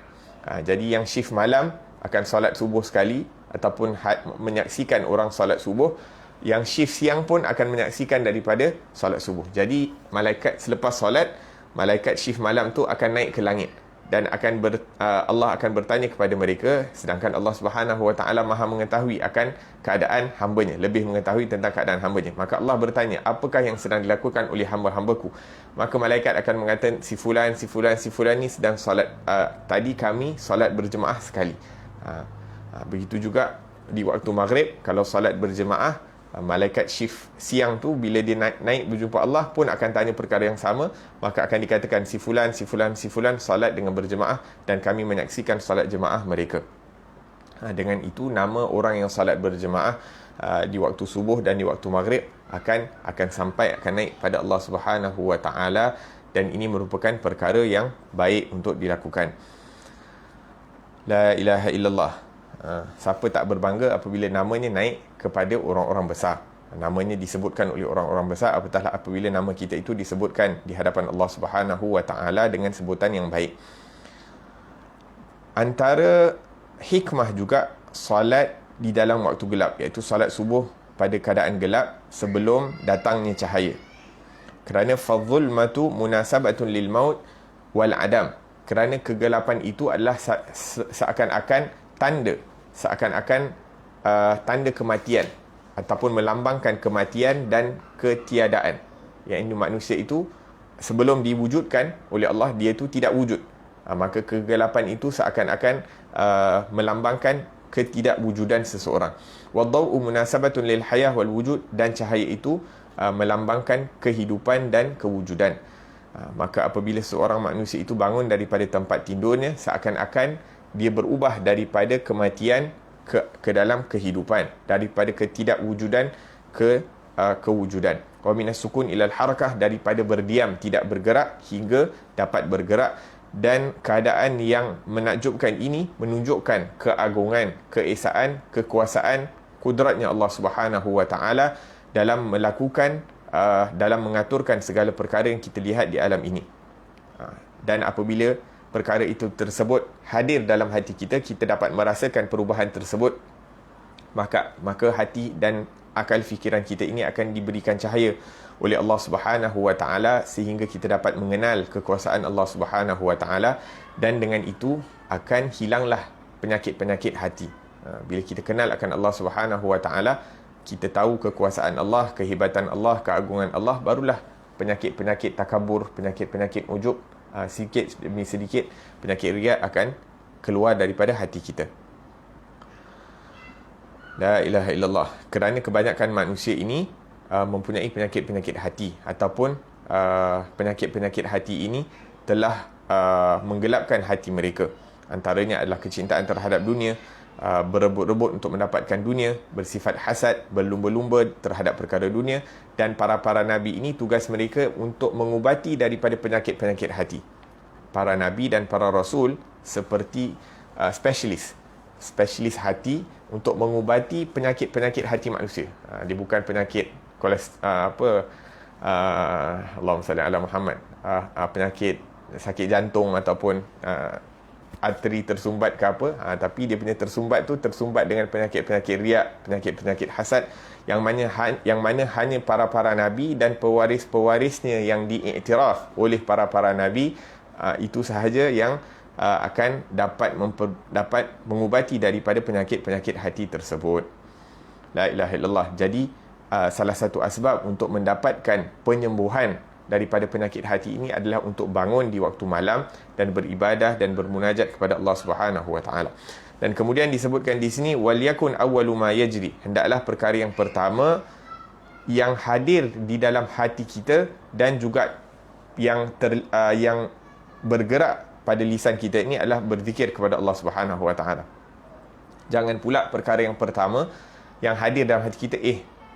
Speaker 1: Jadi yang shift malam akan solat subuh sekali ataupun menyaksikan orang solat subuh. Yang shift siang pun akan menyaksikan daripada solat subuh. Jadi malaikat selepas solat, malaikat shift malam tu akan naik ke langit, dan Allah akan bertanya kepada mereka, sedangkan Allah Subhanahu wa taala Maha mengetahui akan keadaan hamba-Nya, lebih mengetahui tentang keadaan hamba-Nya. Maka Allah bertanya, apakah yang sedang dilakukan oleh hamba-hambaku? Maka malaikat akan mengatakan, si fulan ni sedang solat, tadi kami solat berjemaah sekali. Begitu juga di waktu maghrib, kalau solat berjemaah, malaikat shift siang tu bila dia naik berjumpa Allah pun akan tanya perkara yang sama, maka akan dikatakan si fulan solat dengan berjemaah dan kami menyaksikan solat jemaah mereka. Dengan itu nama orang yang solat berjemaah di waktu subuh dan di waktu maghrib akan sampai, akan naik pada Allah Subhanahu wa taala, dan ini merupakan perkara yang baik untuk dilakukan. La ilaha illallah. Siapa tak berbangga apabila namanya naik kepada orang-orang besar, namanya disebutkan oleh orang-orang besar, apatahlah apabila nama kita itu disebutkan di hadapan Allah Subhanahu wa taala dengan sebutan yang baik. Antara hikmah juga solat di dalam waktu gelap, iaitu solat subuh pada keadaan gelap sebelum datangnya cahaya. Kerana fadhulmatu munasabatun lil maut wal adam, kerana kegelapan itu adalah seakan-akan tanda kematian ataupun melambangkan kematian dan ketiadaan. Yang ini manusia itu sebelum diwujudkan oleh Allah, dia itu tidak wujud. Maka kegelapan itu seakan-akan melambangkan ketidakwujudan seseorang. Wadha'u munasabatun lil hayah wal wujud, dan cahaya itu melambangkan kehidupan dan kewujudan. Maka apabila seorang manusia itu bangun daripada tempat tidurnya, seakan-akan dia berubah daripada kematian ke dalam kehidupan, daripada ketidakwujudan ke kewujudan. Wa minas sukun ilal harakah, daripada berdiam tidak bergerak hingga dapat bergerak. Dan keadaan yang menakjubkan ini menunjukkan keagungan, keesaan, kekuasaan, kudratnya Allah Subhanahu wa taala dalam melakukan dalam mengaturkan segala perkara yang kita lihat di alam ini. Dan apabila perkara itu tersebut hadir dalam hati kita, kita dapat merasakan perubahan tersebut, maka hati dan akal fikiran kita ini akan diberikan cahaya oleh Allah Subhanahu wa taala, sehingga kita dapat mengenal kekuasaan Allah Subhanahu wa taala, dan dengan itu akan hilanglah penyakit-penyakit hati. Bila kita kenal akan Allah Subhanahu Wa Taala, kita tahu kekuasaan Allah, kehebatan Allah, keagungan Allah, barulah penyakit-penyakit takabur, penyakit-penyakit ujub, sedikit demi sedikit penyakit riya akan keluar daripada hati kita. La ilaha illallah. Kerana kebanyakan manusia ini mempunyai penyakit-penyakit hati, ataupun penyakit-penyakit hati ini telah menggelapkan hati mereka. Antaranya adalah kecintaan terhadap dunia, berebut-rebut untuk mendapatkan dunia, bersifat hasad, berlumba-lumba terhadap perkara dunia. Dan para nabi ini tugas mereka untuk mengubati daripada penyakit-penyakit hati. Para nabi dan para rasul seperti spesialis hati untuk mengubati penyakit-penyakit hati manusia. Dia bukan penyakit Allahumma salli ala Muhammad, penyakit sakit jantung ataupun arteri tersumbat ke apa, tapi dia punya tersumbat tu tersumbat dengan penyakit-penyakit riak, penyakit-penyakit hasad, yang mana hanya para nabi dan pewaris-pewarisnya yang diiktiraf oleh para nabi, itu sahaja yang akan dapat mengubati daripada penyakit-penyakit hati tersebut. La ilaha illallah. Jadi salah satu asbab untuk mendapatkan penyembuhan daripada penyakit hati ini adalah untuk bangun di waktu malam dan beribadah dan bermunajat kepada Allah Subhanahu Wa Taala. Dan kemudian disebutkan di sini, wal yakun awwalu ma yajri, hendaklah perkara yang pertama yang hadir di dalam hati kita dan juga yang bergerak pada lisan kita ini adalah berzikir kepada Allah Subhanahu Wa Taala. Jangan pula perkara yang pertama yang hadir dalam hati kita,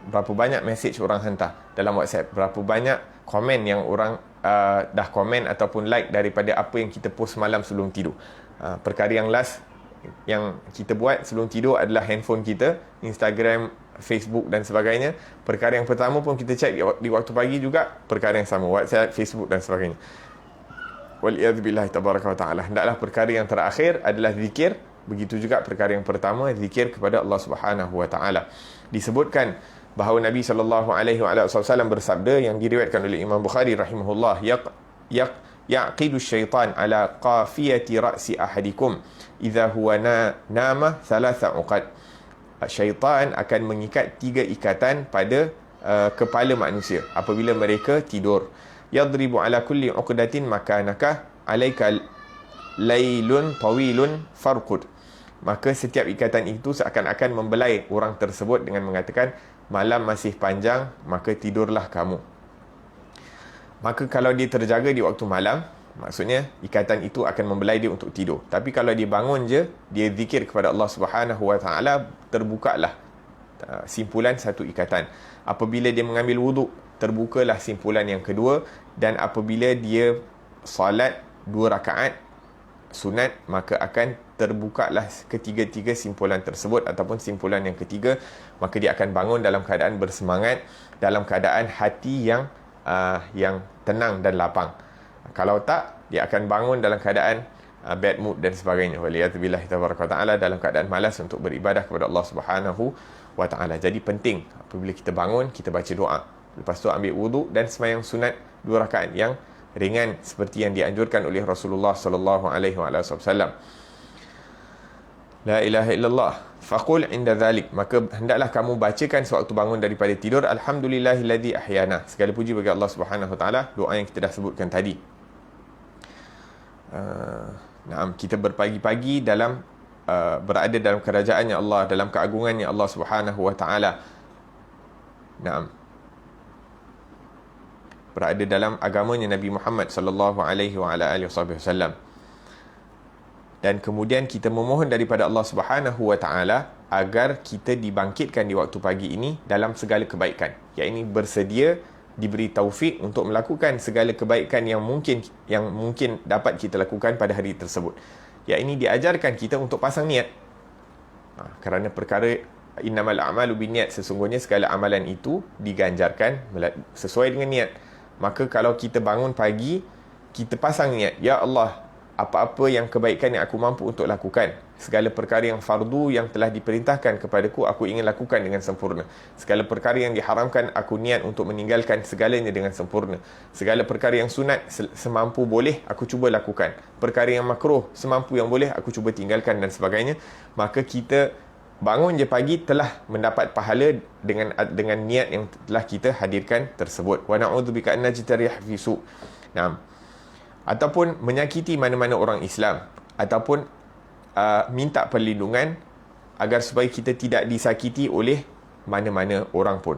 Speaker 1: berapa banyak mesej orang hantar dalam WhatsApp, berapa banyak komen yang orang dah komen ataupun like daripada apa yang kita post malam sebelum tidur. Perkara yang last yang kita buat sebelum tidur adalah handphone kita, Instagram, Facebook dan sebagainya. Perkara yang pertama pun kita check di waktu pagi juga perkara yang sama, WhatsApp, Facebook dan sebagainya. Waliyadzubillah tabaraka wa ta'ala. Hendaklah perkara yang terakhir adalah zikir. Begitu juga perkara yang pertama, zikir kepada Allah Subhanahu Wa Ta'ala. Disebutkan bahawa Nabi SAW bersabda yang diriwayatkan oleh Imam Bukhari rahimahullah, yaqidu syaitan ala qafiyati ra'si ahadikum idza huwa nama thalatha uqad. Syaitan akan mengikat 3 ikatan pada kepala manusia apabila mereka tidur. Yadribu ala kulli uqdatin makanaka alaika laylun tawilun farqud. Maka setiap ikatan itu seakan-akan membelai orang tersebut dengan mengatakan, malam masih panjang, maka tidurlah kamu. Maka kalau dia terjaga di waktu malam, maksudnya ikatan itu akan membelai dia untuk tidur. Tapi kalau dia bangun je, dia zikir kepada Allah Subhanahu Wa Taala, terbukalah simpulan satu ikatan. Apabila dia mengambil wuduk, terbukalah simpulan yang kedua. Dan apabila dia salat 2 rakaat sunat, maka akan terbukalah ketiga-tiga simpulan tersebut ataupun simpulan yang ketiga. Maka dia akan bangun dalam keadaan bersemangat, dalam keadaan hati yang tenang dan lapang. Kalau tak, dia akan bangun dalam keadaan bad mood dan sebagainya. Waliyadzubillah tabaraka wa ta'ala, dalam keadaan malas untuk beribadah kepada Allah Subhanahu Wa Ta'ala. Jadi penting apabila kita bangun, kita baca doa, lepas tu ambil wuduk dan sembahyang sunat 2 rakaat yang ringan seperti yang dianjurkan oleh Rasulullah sallallahu alaihi wasallam. La ilaha illallah. Faqul inda dhalik, maka hendaklah kamu bacakan sewaktu bangun daripada tidur, alhamdulillahilladzi ahyana. Segala puji bagi Allah Subhanahu Wa Taala, doa yang kita dah sebutkan tadi. Kita berpagi-pagi dalam berada dalam kerajaannya Allah, dalam keagungannya Allah Subhanahu Wa Taala. Berada dalam agamanya Nabi Muhammad sallallahu alaihi wasallam. Dan kemudian kita memohon daripada Allah Subhanahu Wa Taala agar kita dibangkitkan di waktu pagi ini dalam segala kebaikan. Iaitu bersedia diberi taufik untuk melakukan segala kebaikan yang mungkin dapat kita lakukan pada hari tersebut. Iaitu diajarkan kita untuk pasang niat. Kerana perkara innamal a'malu binniat, sesungguhnya segala amalan itu diganjarkan sesuai dengan niat. Maka kalau kita bangun pagi, kita pasang niat, ya Allah, apa-apa yang kebaikan yang aku mampu untuk lakukan, segala perkara yang fardu yang telah diperintahkan kepadaku, aku ingin lakukan dengan sempurna. Segala perkara yang diharamkan, aku niat untuk meninggalkan segalanya dengan sempurna. Segala perkara yang sunat, semampu boleh, aku cuba lakukan. Perkara yang makruh, semampu yang boleh, aku cuba tinggalkan dan sebagainya. Maka kita bangun je pagi telah mendapat pahala dengan niat yang telah kita hadirkan tersebut. Wa na'udzubika an najtarih fi su'. Naam. Ataupun menyakiti mana-mana orang Islam, ataupun minta perlindungan agar supaya kita tidak disakiti oleh mana-mana orang pun.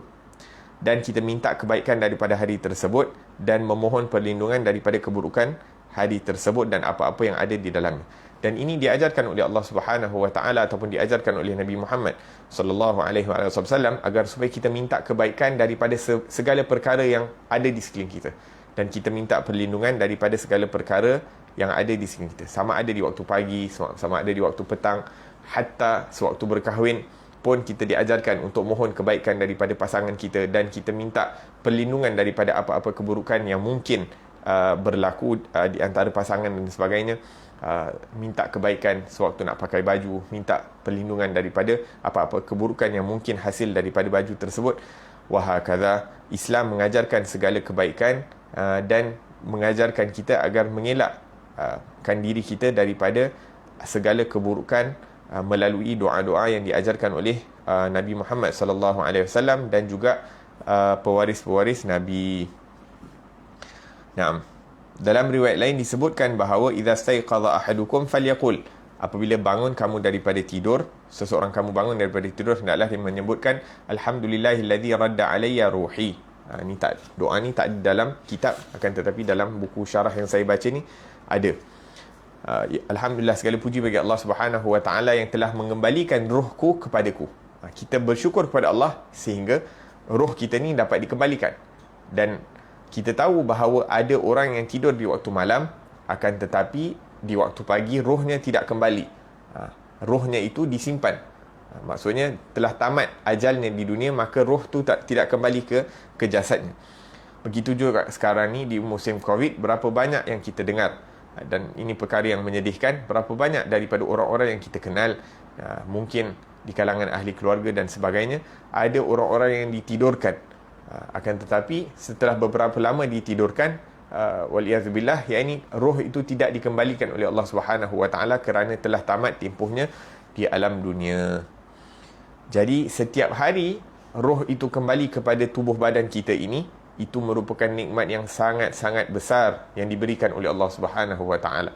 Speaker 1: Dan kita minta kebaikan daripada hari tersebut dan memohon perlindungan daripada keburukan hari tersebut dan apa-apa yang ada di dalamnya. Dan ini diajarkan oleh Allah Subhanahu wa taala ataupun diajarkan oleh Nabi Muhammad sallallahu alaihi wasallam agar supaya kita minta kebaikan daripada segala perkara yang ada di sekeliling kita, dan kita minta perlindungan daripada segala perkara yang ada di sekeliling kita, sama ada di waktu pagi, sama ada di waktu petang, hatta sewaktu berkahwin pun kita diajarkan untuk mohon kebaikan daripada pasangan kita, dan kita minta perlindungan daripada apa-apa keburukan yang mungkin berlaku di antara pasangan dan sebagainya. Minta kebaikan sewaktu nak pakai baju, minta perlindungan daripada apa-apa keburukan yang mungkin hasil daripada baju tersebut. Wahakadha, Islam mengajarkan segala kebaikan dan mengajarkan kita agar mengelakkan diri kita daripada segala keburukan melalui doa-doa yang diajarkan oleh Nabi Muhammad sallallahu alaihi wasallam dan juga pewaris-pewaris Nabi. Naam. Dalam riwayat lain disebutkan bahawa idza staiqadha ahadukum falyaqul, apabila bangun kamu daripada tidur, seseorang kamu bangun daripada tidur, hendaklah dia menyebutkan alhamdulillahillazi radda alayya ruhi. Doa ni tak ada dalam kitab, akan tetapi dalam buku syarah yang saya baca ni ada. Alhamdulillah, segala puji bagi Allah Subhanahu wa taala yang telah mengembalikan rohku kepadaku. Kita bersyukur kepada Allah sehingga roh kita ni dapat dikembalikan. Dan kita tahu bahawa ada orang yang tidur di waktu malam, akan tetapi di waktu pagi rohnya tidak kembali. Rohnya itu disimpan. Maksudnya telah tamat ajalnya di dunia, maka roh tu tidak kembali ke jasadnya. Begitu juga sekarang ni di musim Covid, berapa banyak yang kita dengar, dan ini perkara yang menyedihkan, berapa banyak daripada orang-orang yang kita kenal, mungkin di kalangan ahli keluarga dan sebagainya, ada orang-orang yang ditidurkan. Akan tetapi setelah beberapa lama ditidurkan, waliyazubillah, yakni roh itu tidak dikembalikan oleh Allah Subhanahu wa taala kerana telah tamat tempohnya di alam dunia. Jadi setiap hari roh itu kembali kepada tubuh badan kita ini, itu merupakan nikmat yang sangat-sangat besar yang diberikan oleh Allah Subhanahu wa taala.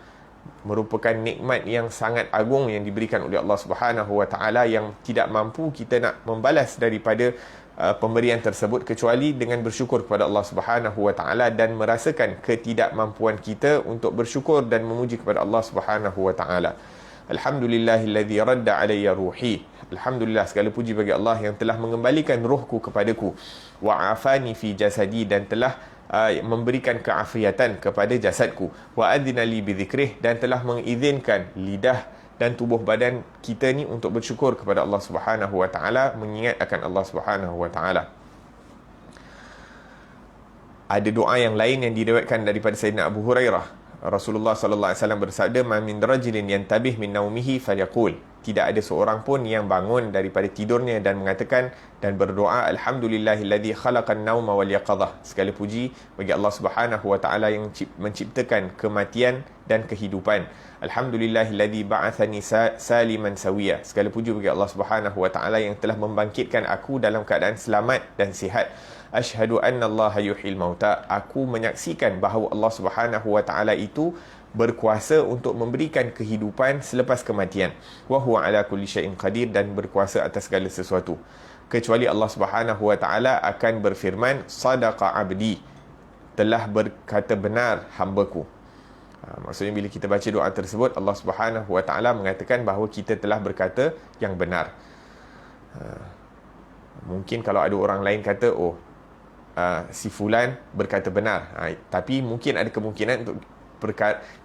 Speaker 1: Merupakan nikmat yang sangat agung yang diberikan oleh Allah Subhanahu wa taala, yang tidak mampu kita nak membalas daripada pemberian tersebut kecuali dengan bersyukur kepada Allah Subhanahu wa taala dan merasakan ketidakmampuan kita untuk bersyukur dan memuji kepada Allah Subhanahu wa taala. Alhamdulillahillazi radda alayya ruhi. Alhamdulillah, segala puji bagi Allah yang telah mengembalikan rohku kepadaku. Wa afani fi jasadi, dan telah memberikan keafiatan kepada jasadku. Wa adzina li bi dzikrih, dan telah mengizinkan lidah dan tubuh badan kita ni untuk bersyukur kepada Allah Subhanahu wa taala, mengingat akan Allah Subhanahu wa taala. Ada doa yang lain yang diriwayatkan daripada Sayyidina Abu Hurairah. Rasulullah sallallahu alaihi wasallam bersabda, "Man min rajulin yantabih min naumihi falyaqul." Tidak ada seorang pun yang bangun daripada tidurnya dan mengatakan dan berdoa, "Alhamdulillahilladzi khalaqan nauma wal yaqadhah." Segala puji bagi Allah Subhanahu wa taala yang menciptakan kematian dan kehidupan. Alhamdulillahilladzi ba'athani saliman sawiya. Segala puji bagi Allah Subhanahu wa taala yang telah membangkitkan aku dalam keadaan selamat dan sihat. Asyhadu anna Allah yuhyil mauta. Aku menyaksikan bahawa Allah Subhanahu wa taala itu berkuasa untuk memberikan kehidupan selepas kematian. Wa huwa ala kulli syai'in qadir, dan berkuasa atas segala sesuatu. Kecuali Allah Subhanahu wa taala akan berfirman, sadaqa abdi, telah berkata benar hamba-Ku. Maksudnya bila kita baca doa tersebut, Allah Subhanahu wa taala mengatakan bahawa kita telah berkata yang benar. Mungkin kalau ada orang lain kata, si fulan berkata benar, tapi mungkin ada kemungkinan untuk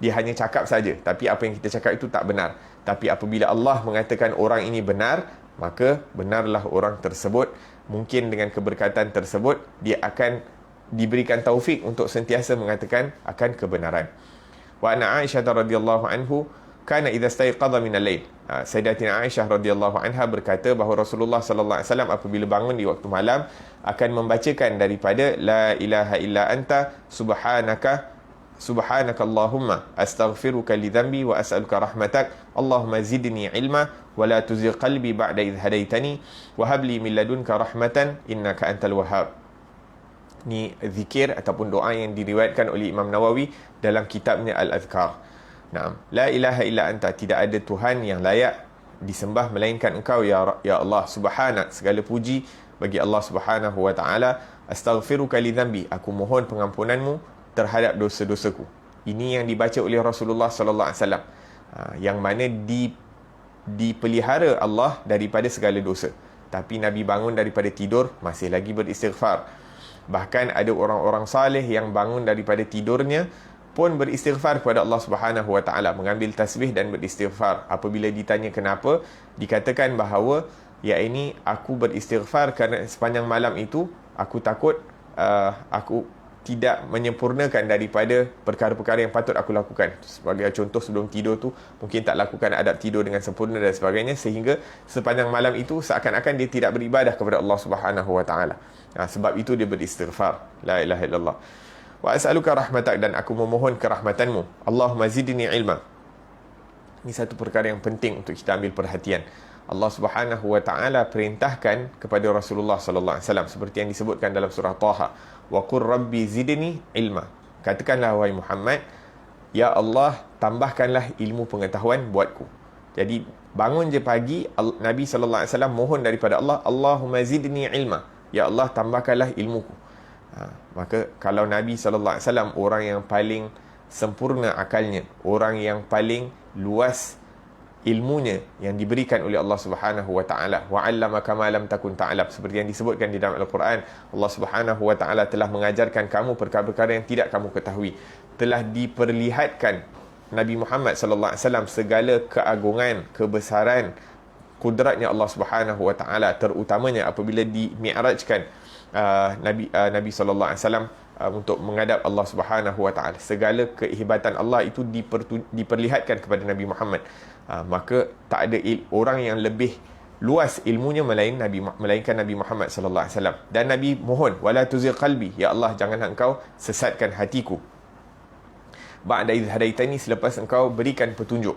Speaker 1: dia hanya cakap saja, tapi apa yang kita cakap itu tak benar. Tapi apabila Allah mengatakan orang ini benar, maka benarlah orang tersebut. Mungkin dengan keberkatan tersebut dia akan diberikan taufik untuk sentiasa mengatakan akan kebenaran. Wa anna Aisyah radhiyallahu anhu kana idza staiqadha min al-lail. Sayyidatina Aisyah radhiyallahu anha berkata bahawa Rasulullah sallallahu alaihi wasallam apabila bangun di waktu malam akan membacakan daripada la ilaha illa anta subhanaka subhanakallahumma astaghfiruka li dhanbi wa as'aluka rahmatak. Allahumma zidni ilma wa la tuzigh qalbi ba'da idh hadaitani wa hab li min ladunka rahmatan innaka antal wahhab. Ni zikir ataupun doa yang diriwayatkan oleh Imam Nawawi dalam kitabnya Al-Azkar. Naam, la ilaha illa anta, tidak ada Tuhan yang layak disembah melainkan engkau ya Allah. Subhanak, segala puji bagi Allah Subhanahu wa taala. Astaghfiruka li dhanbi, aku mohon pengampunanmu terhadap dosa-dosaku. Ini yang dibaca oleh Rasulullah sallallahu alaihi wasallam, yang mana dipelihara Allah daripada segala dosa. Tapi Nabi bangun daripada tidur masih lagi beristighfar. Bahkan ada orang-orang saleh yang bangun daripada tidurnya pun beristighfar kepada Allah Subhanahu wa taala, mengambil tasbih dan beristighfar. Apabila ditanya kenapa, dikatakan bahawa ya ini aku beristighfar kerana sepanjang malam itu aku takut aku tidak menyempurnakan daripada perkara-perkara yang patut aku lakukan. Sebagai contoh, sebelum tidur tu mungkin tak lakukan adab tidur dengan sempurna dan sebagainya, sehingga sepanjang malam itu seakan-akan dia tidak beribadah kepada Allah Subhanahu wa taala. Sebab itu dia beristighfar. La ilaha illallah. Wa as'aluka rahmatak, dan aku memohon kerahmatanmu. Allahumma zidni ilma. Ini satu perkara yang penting untuk kita ambil perhatian. Allah Subhanahu wa taala perintahkan kepada Rasulullah sallallahu alaihi wasallam seperti yang disebutkan dalam surah Taha, wa qur rabbi zidni ilma. Katakanlah wahai Muhammad, ya Allah, tambahkanlah ilmu pengetahuan buatku. Jadi bangun je pagi, Nabi sallallahu alaihi wasallam mohon daripada Allah, Allahumma zidni ilma. Ya Allah, tambahkanlah ilmuku. Maka kalau Nabi sallallahu alaihi wasallam orang yang paling sempurna akalnya, orang yang paling luas ilmunya yang diberikan oleh Allah Subhanahu wa taala, wa 'allamaka ma lam takun ta'lam, seperti yang disebutkan di dalam Al-Quran, Allah Subhanahu wa taala telah mengajarkan kamu perkara-perkara yang tidak kamu ketahui. Telah diperlihatkan Nabi Muhammad sallallahu alaihi wasallam segala keagungan, kebesaran, kudratnya Allah Subhanahu wa taala, terutamanya apabila di-mi'rajkan Nabi sallallahu alaihi wasallam untuk menghadap Allah Subhanahu wa taala. Segala kehebatan Allah itu diperlihatkan kepada Nabi Muhammad. Maka tak ada orang yang lebih luas ilmunya melainkan Nabi Muhammad sallallahu alaihi wasallam. Dan Nabi mohon, wala tuzigh qalbi, ya Allah, janganlah engkau sesatkan hatiku. Ba'da idh hadaitani, selepas engkau berikan petunjuk.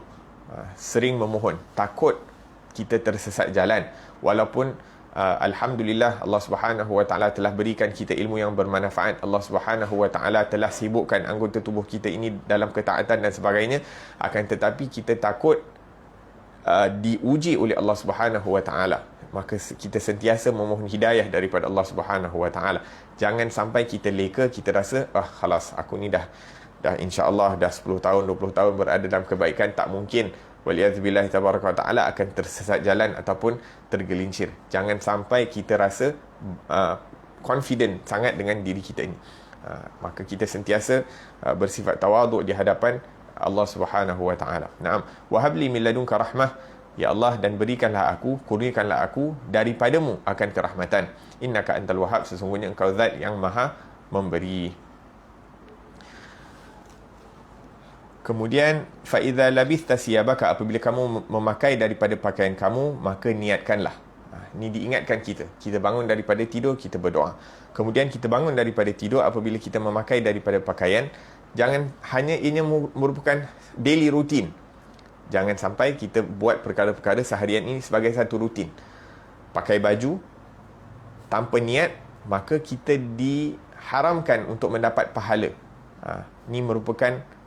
Speaker 1: Sering memohon, takut kita tersesat jalan. Walaupun alhamdulillah Allah Subhanahu wa taala telah berikan kita ilmu yang bermanfaat. Allah Subhanahu wa taala telah sibukkan anggota tubuh kita ini dalam ketaatan dan sebagainya. Akan tetapi kita takut diuji oleh Allah Subhanahu wa taala. Maka kita sentiasa memohon hidayah daripada Allah Subhanahu wa taala. Jangan sampai kita leka, kita rasa khalas, aku ni dah insya-Allah dah 10 tahun 20 tahun berada dalam kebaikan, tak mungkin waliyadzubillah tabaraka wa ta'ala akan tersesat jalan ataupun tergelincir. Jangan sampai kita rasa confident sangat dengan diri kita ini. Maka kita sentiasa bersifat tawaduk di hadapan Allah Subhanahu wa ta'ala. Naam, wa habli min ladunka rahmah, ya Allah, dan berikanlah aku, kurniakanlah aku daripadamu akan kerahmatan. Innaka antal wahhab, sesungguhnya engkau zat yang maha memberi. Kemudian fa-idza labithta siyabaka, apabila kamu memakai daripada pakaian kamu, maka niatkanlah. Ini diingatkan kita. Kita bangun daripada tidur, kita berdoa. Kemudian kita bangun daripada tidur, apabila kita memakai daripada pakaian, jangan hanya ini merupakan daily routine. Jangan sampai kita buat perkara-perkara seharian ini sebagai satu rutin. Pakai baju tanpa niat, maka kita diharamkan untuk mendapat pahala. Ini merupakan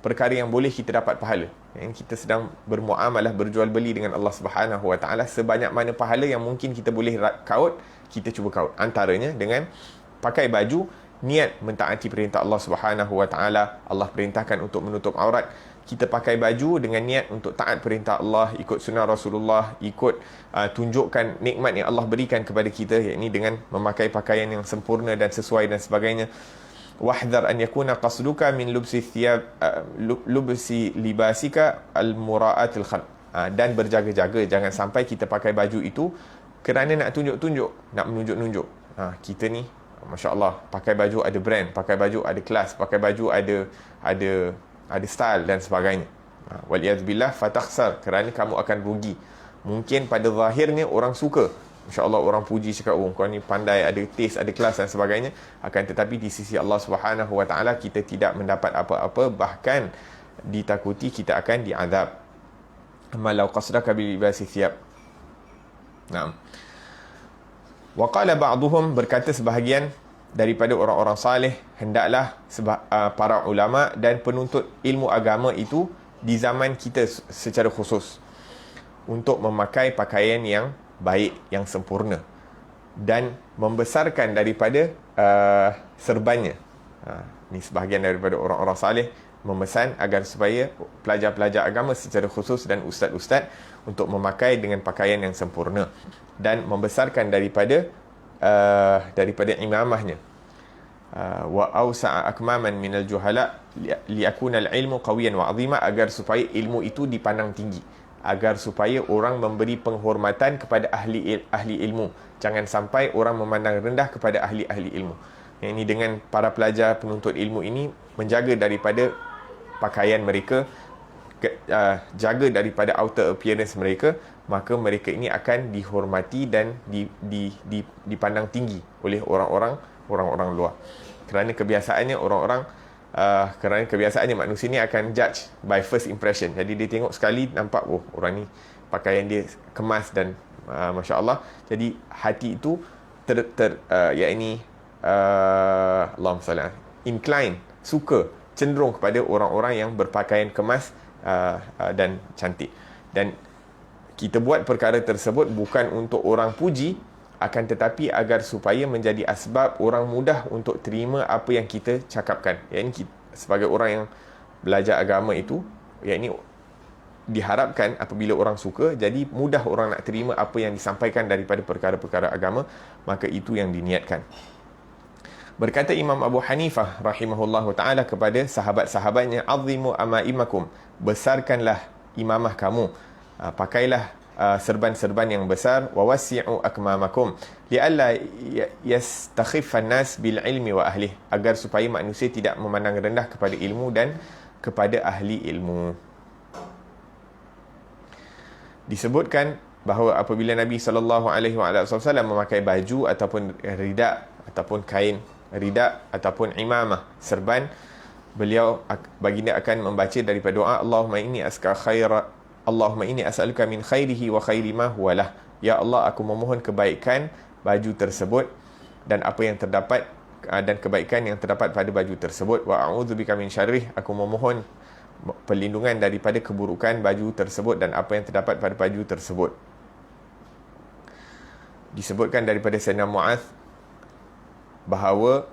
Speaker 1: perkara yang boleh kita dapat pahala. Yang kita sedang bermuamalah, berjual beli dengan Allah Subhanahu wa taala, sebanyak mana pahala yang mungkin kita boleh kaut, kita cuba kaut. Antaranya dengan pakai baju, niat mentaati perintah Allah Subhanahu wa taala. Allah perintahkan untuk menutup aurat. Kita pakai baju dengan niat untuk taat perintah Allah, ikut sunnah Rasulullah, ikut tunjukkan nikmat yang Allah berikan kepada kita, yakni dengan memakai pakaian yang sempurna dan sesuai dan sebagainya. Wahdhar an yakuna qasduka min lubsi thiyab lubsi libasika al-mura'atil khalq. Dan berjaga-jaga, jangan sampai kita pakai baju itu kerana nak tunjuk-tunjuk, nak menunjuk-nunjuk. Kita ni masya-Allah, pakai baju ada brand, pakai baju ada kelas, pakai baju ada style dan sebagainya. Waliyadzubillah fatakhsar, kerana kamu akan rugi. Mungkin pada zahirnya orang suka, insya-Allah orang puji cakap, oh kau ni pandai, ada taste, ada kelas dan sebagainya. Akan tetapi di sisi Allah Subhanahu Wa Taala kita tidak mendapat apa-apa, bahkan ditakuti kita akan diazab. Malau qasdaka bil libasi thiyab. Naam. Wa qala ba'dhum, berkata sebahagian daripada orang-orang saleh, hendaklah para ulama dan penuntut ilmu agama itu di zaman kita secara khusus untuk memakai pakaian yang baik, yang sempurna, dan membesarkan daripada serbannya. Ini sebahagian daripada orang-orang saleh memesan agar supaya pelajar-pelajar agama secara khusus dan ustaz-ustaz untuk memakai dengan pakaian yang sempurna dan membesarkan daripada imamahnya. Wa awsa'a akmaman minal juhala liyakuna al-ilmu qawiyan wa 'azima, agar supaya ilmu itu dipandang tinggi, agar supaya orang memberi penghormatan kepada ahli ilmu. Jangan sampai orang memandang rendah kepada ahli-ahli ilmu. Yang ini dengan para pelajar penuntut ilmu ini menjaga daripada pakaian mereka, jaga daripada outer appearance mereka, maka mereka ini akan dihormati dan dipandang tinggi oleh orang-orang luar. Kerana kebiasaannya manusia ni akan judge by first impression. Jadi dia tengok sekali, nampak, oh orang ni pakaian dia kemas dan masya-Allah. Jadi hati itu Allahumma salli, incline, suka, cenderung kepada orang-orang yang berpakaian kemas dan cantik. Dan kita buat perkara tersebut bukan untuk orang puji, akan tetapi agar supaya menjadi asbab orang mudah untuk terima apa yang kita cakapkan. Yang sebagai orang yang belajar agama itu, yang ini diharapkan apabila orang suka, jadi mudah orang nak terima apa yang disampaikan daripada perkara-perkara agama, maka itu yang diniatkan. Berkata Imam Abu Hanifah rahimahullahu ta'ala kepada sahabat-sahabatnya, azimu amaimakum, besarkanlah imamah kamu, pakailah serban-serban yang besar, wa wasi'u akmamakum li'alla yastakhiffa an-nas bil ilmi wa ahlihi, agar supaya manusia tidak memandang rendah kepada ilmu dan kepada ahli ilmu. Disebutkan bahawa apabila Nabi SAW memakai baju ataupun rida ataupun kain rida ataupun imamah, serban, beliau baginda akan membaca daripada doa, Allahumma inni as'aluka min khairihi wa khairi ma huwalah. Ya Allah, aku memohon kebaikan baju tersebut dan apa yang terdapat, dan kebaikan yang terdapat pada baju tersebut. Wa a'udzubika min syarrih, aku memohon perlindungan daripada keburukan baju tersebut dan apa yang terdapat pada baju tersebut. Disebutkan daripada Sayyidina Mu'adz bahawa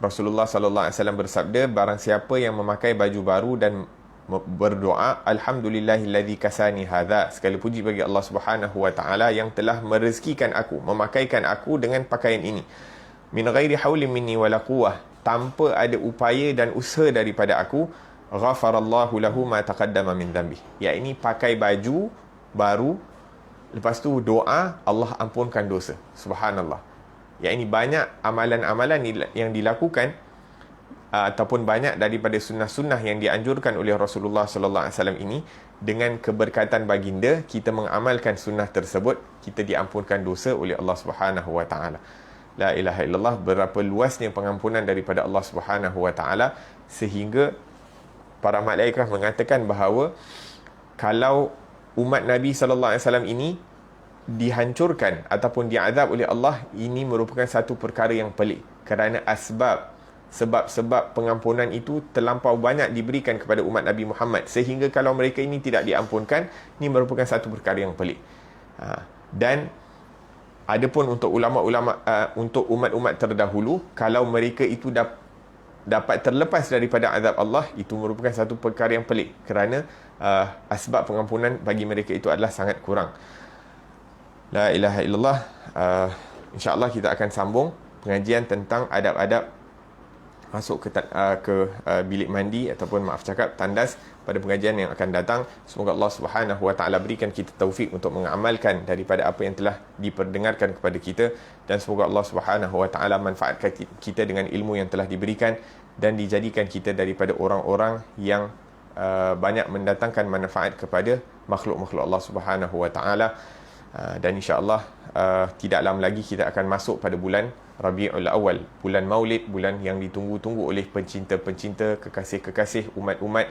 Speaker 1: Rasulullah sallallahu alaihi wasallam bersabda, barang siapa yang memakai baju baru dan berdoa, alhamdulillahilladzi kasani hadza, segala puji bagi Allah Subhanahu wa taala yang telah merezekikan aku, memakaikan aku dengan pakaian ini, min ghairi haulin minni wala quwwah, tanpa ada upaya dan usaha daripada aku, ghafarallahu lahu ma taqaddama min dhanbi. Ya, ini pakai baju baru, lepas tu doa, Allah ampunkan dosa. Subhanallah. Ya, ini banyak amalan-amalan yang dilakukan ataupun banyak daripada sunnah-sunnah yang dianjurkan oleh Rasulullah sallallahu alaihi wasallam ini, dengan keberkatan baginda kita mengamalkan sunnah tersebut, kita diampunkan dosa oleh Allah Subhanahu wa taala. La ilaha illallah, berapa luasnya pengampunan daripada Allah Subhanahu wa taala, sehingga para malaikat mengatakan bahawa kalau umat Nabi sallallahu alaihi wasallam ini dihancurkan ataupun diazab oleh Allah, ini merupakan satu perkara yang pelik, kerana sebab-sebab pengampunan itu terlampau banyak diberikan kepada umat Nabi Muhammad, sehingga kalau mereka ini tidak diampunkan, ini merupakan satu perkara yang pelik. Dan adapun untuk ulama-ulama, untuk umat-umat terdahulu, kalau mereka itu dapat terlepas daripada azab Allah, itu merupakan satu perkara yang pelik, kerana asbab pengampunan bagi mereka itu adalah sangat kurang. La ilaha illallah. InsyaAllah kita akan sambung pengajian tentang adab-adab masuk ke bilik mandi ataupun tandas pada pengajian yang akan datang. Semoga Allah Subhanahu wa taala berikan kita taufik untuk mengamalkan daripada apa yang telah diperdengarkan kepada kita, dan semoga Allah Subhanahu wa taala manfaatkan kita dengan ilmu yang telah diberikan, dan dijadikan kita daripada orang-orang yang banyak mendatangkan manfaat kepada makhluk-makhluk Allah Subhanahu wa taala. Dan insya-Allah tidak lama lagi kita akan masuk pada bulan Rabiul Awal, bulan Maulid, bulan yang ditunggu-tunggu oleh pencinta-pencinta, kekasih-kekasih umat-umat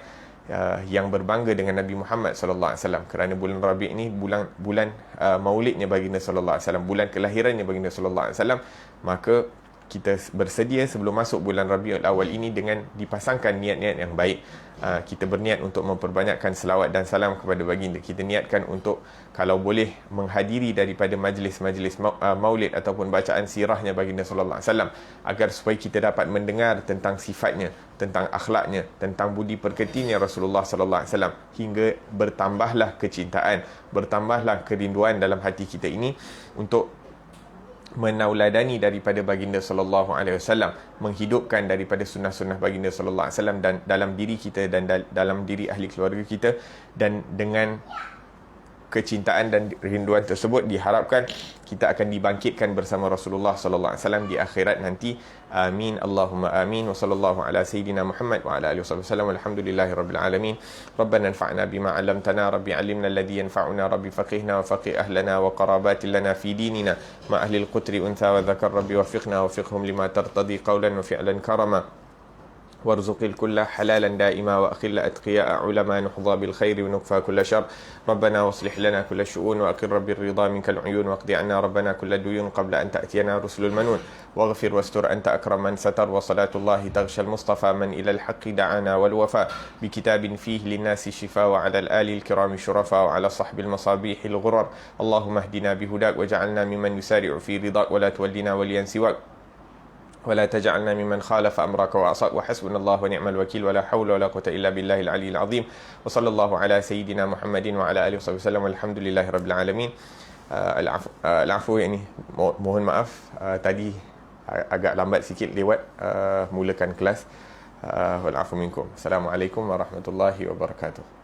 Speaker 1: yang berbangga dengan Nabi Muhammad sallallahu alaihi wasallam, kerana bulan Rabi' ini bulan Maulidnya baginda sallallahu alaihi wasallam, bulan kelahirannya baginda sallallahu alaihi wasallam. Maka kita bersedia sebelum masuk bulan Rabiul Awal ini dengan dipasangkan niat-niat yang baik. Kita berniat untuk memperbanyakkan selawat dan salam kepada baginda. Kita niatkan untuk kalau boleh menghadiri daripada majlis-majlis maulid ataupun bacaan sirahnya baginda sallallahu alaihi wasallam, agar supaya kita dapat mendengar tentang sifatnya, tentang akhlaknya, tentang budi pekertinya Rasulullah sallallahu alaihi wasallam, hingga bertambahlah kecintaan, bertambahlah kerinduan dalam hati kita ini untuk menauladani daripada baginda sallallahu alaihi wasallam, menghidupkan daripada sunnah-sunnah baginda sallallahu alaihi wasallam dan dalam diri kita dan dalam diri ahli keluarga kita. Dan dengan kecintaan dan rinduan tersebut diharapkan kita akan dibangkitkan bersama Rasulullah sallallahu alaihi wasallam di akhirat nanti. Amin Allahumma amin. Wa sallallahu ala sayyidina Muhammad wa ala alihi wasallam. Alhamdulillahirabbil alamin. Rabbana anfa'na bima 'allamtana, rabbi 'allimna alladhi yanfa'una, rabbi faqihna wa faqih ahlana wa qarabatin lana fi dinina ma ahli al-qutri untha wa dhakar, rabbi wafiqna wa fiqhum lima tartadi qawlan wa fi'lan karama. وارزق الكل حلالا دائما وأخل أتقياء علماء نحظى بالخير ونكفى كل شر. ربنا واصلح لنا كل الشؤون وأقر بالرضا منك العيون، واقض عنا ربنا كل الديون قبل أن تأتينا رسل المنون. واغفر واستر أنت أكرم من ستر، وصلاة الله تغشى المصطفى من إلى الحق دعانا والوفاء، بكتاب فيه للناس الشفاء، وعلى الآل الكرام الشرفاء، وعلى صحب المصابيح الغرر. اللهم اهدنا بهداك وجعلنا ممن يسارع في رضاك، ولا تولنا وليا سواك، ولا تجعلنا ممن خالف أمرك وعصاك، وحسبنا الله ونعم الوكيل، ولا حول ولا قوة إلا بالله العلي العظيم. وصلى الله على سيدنا محمد وعلى آله وصحبه وسلم، والحمد لله رب العالمين. العفو يعني mohon maaf tadi agak lambat sikit lewat mulakan kelas. Wal afu minkum. Assalamualaikum warahmatullahi wabarakatuh.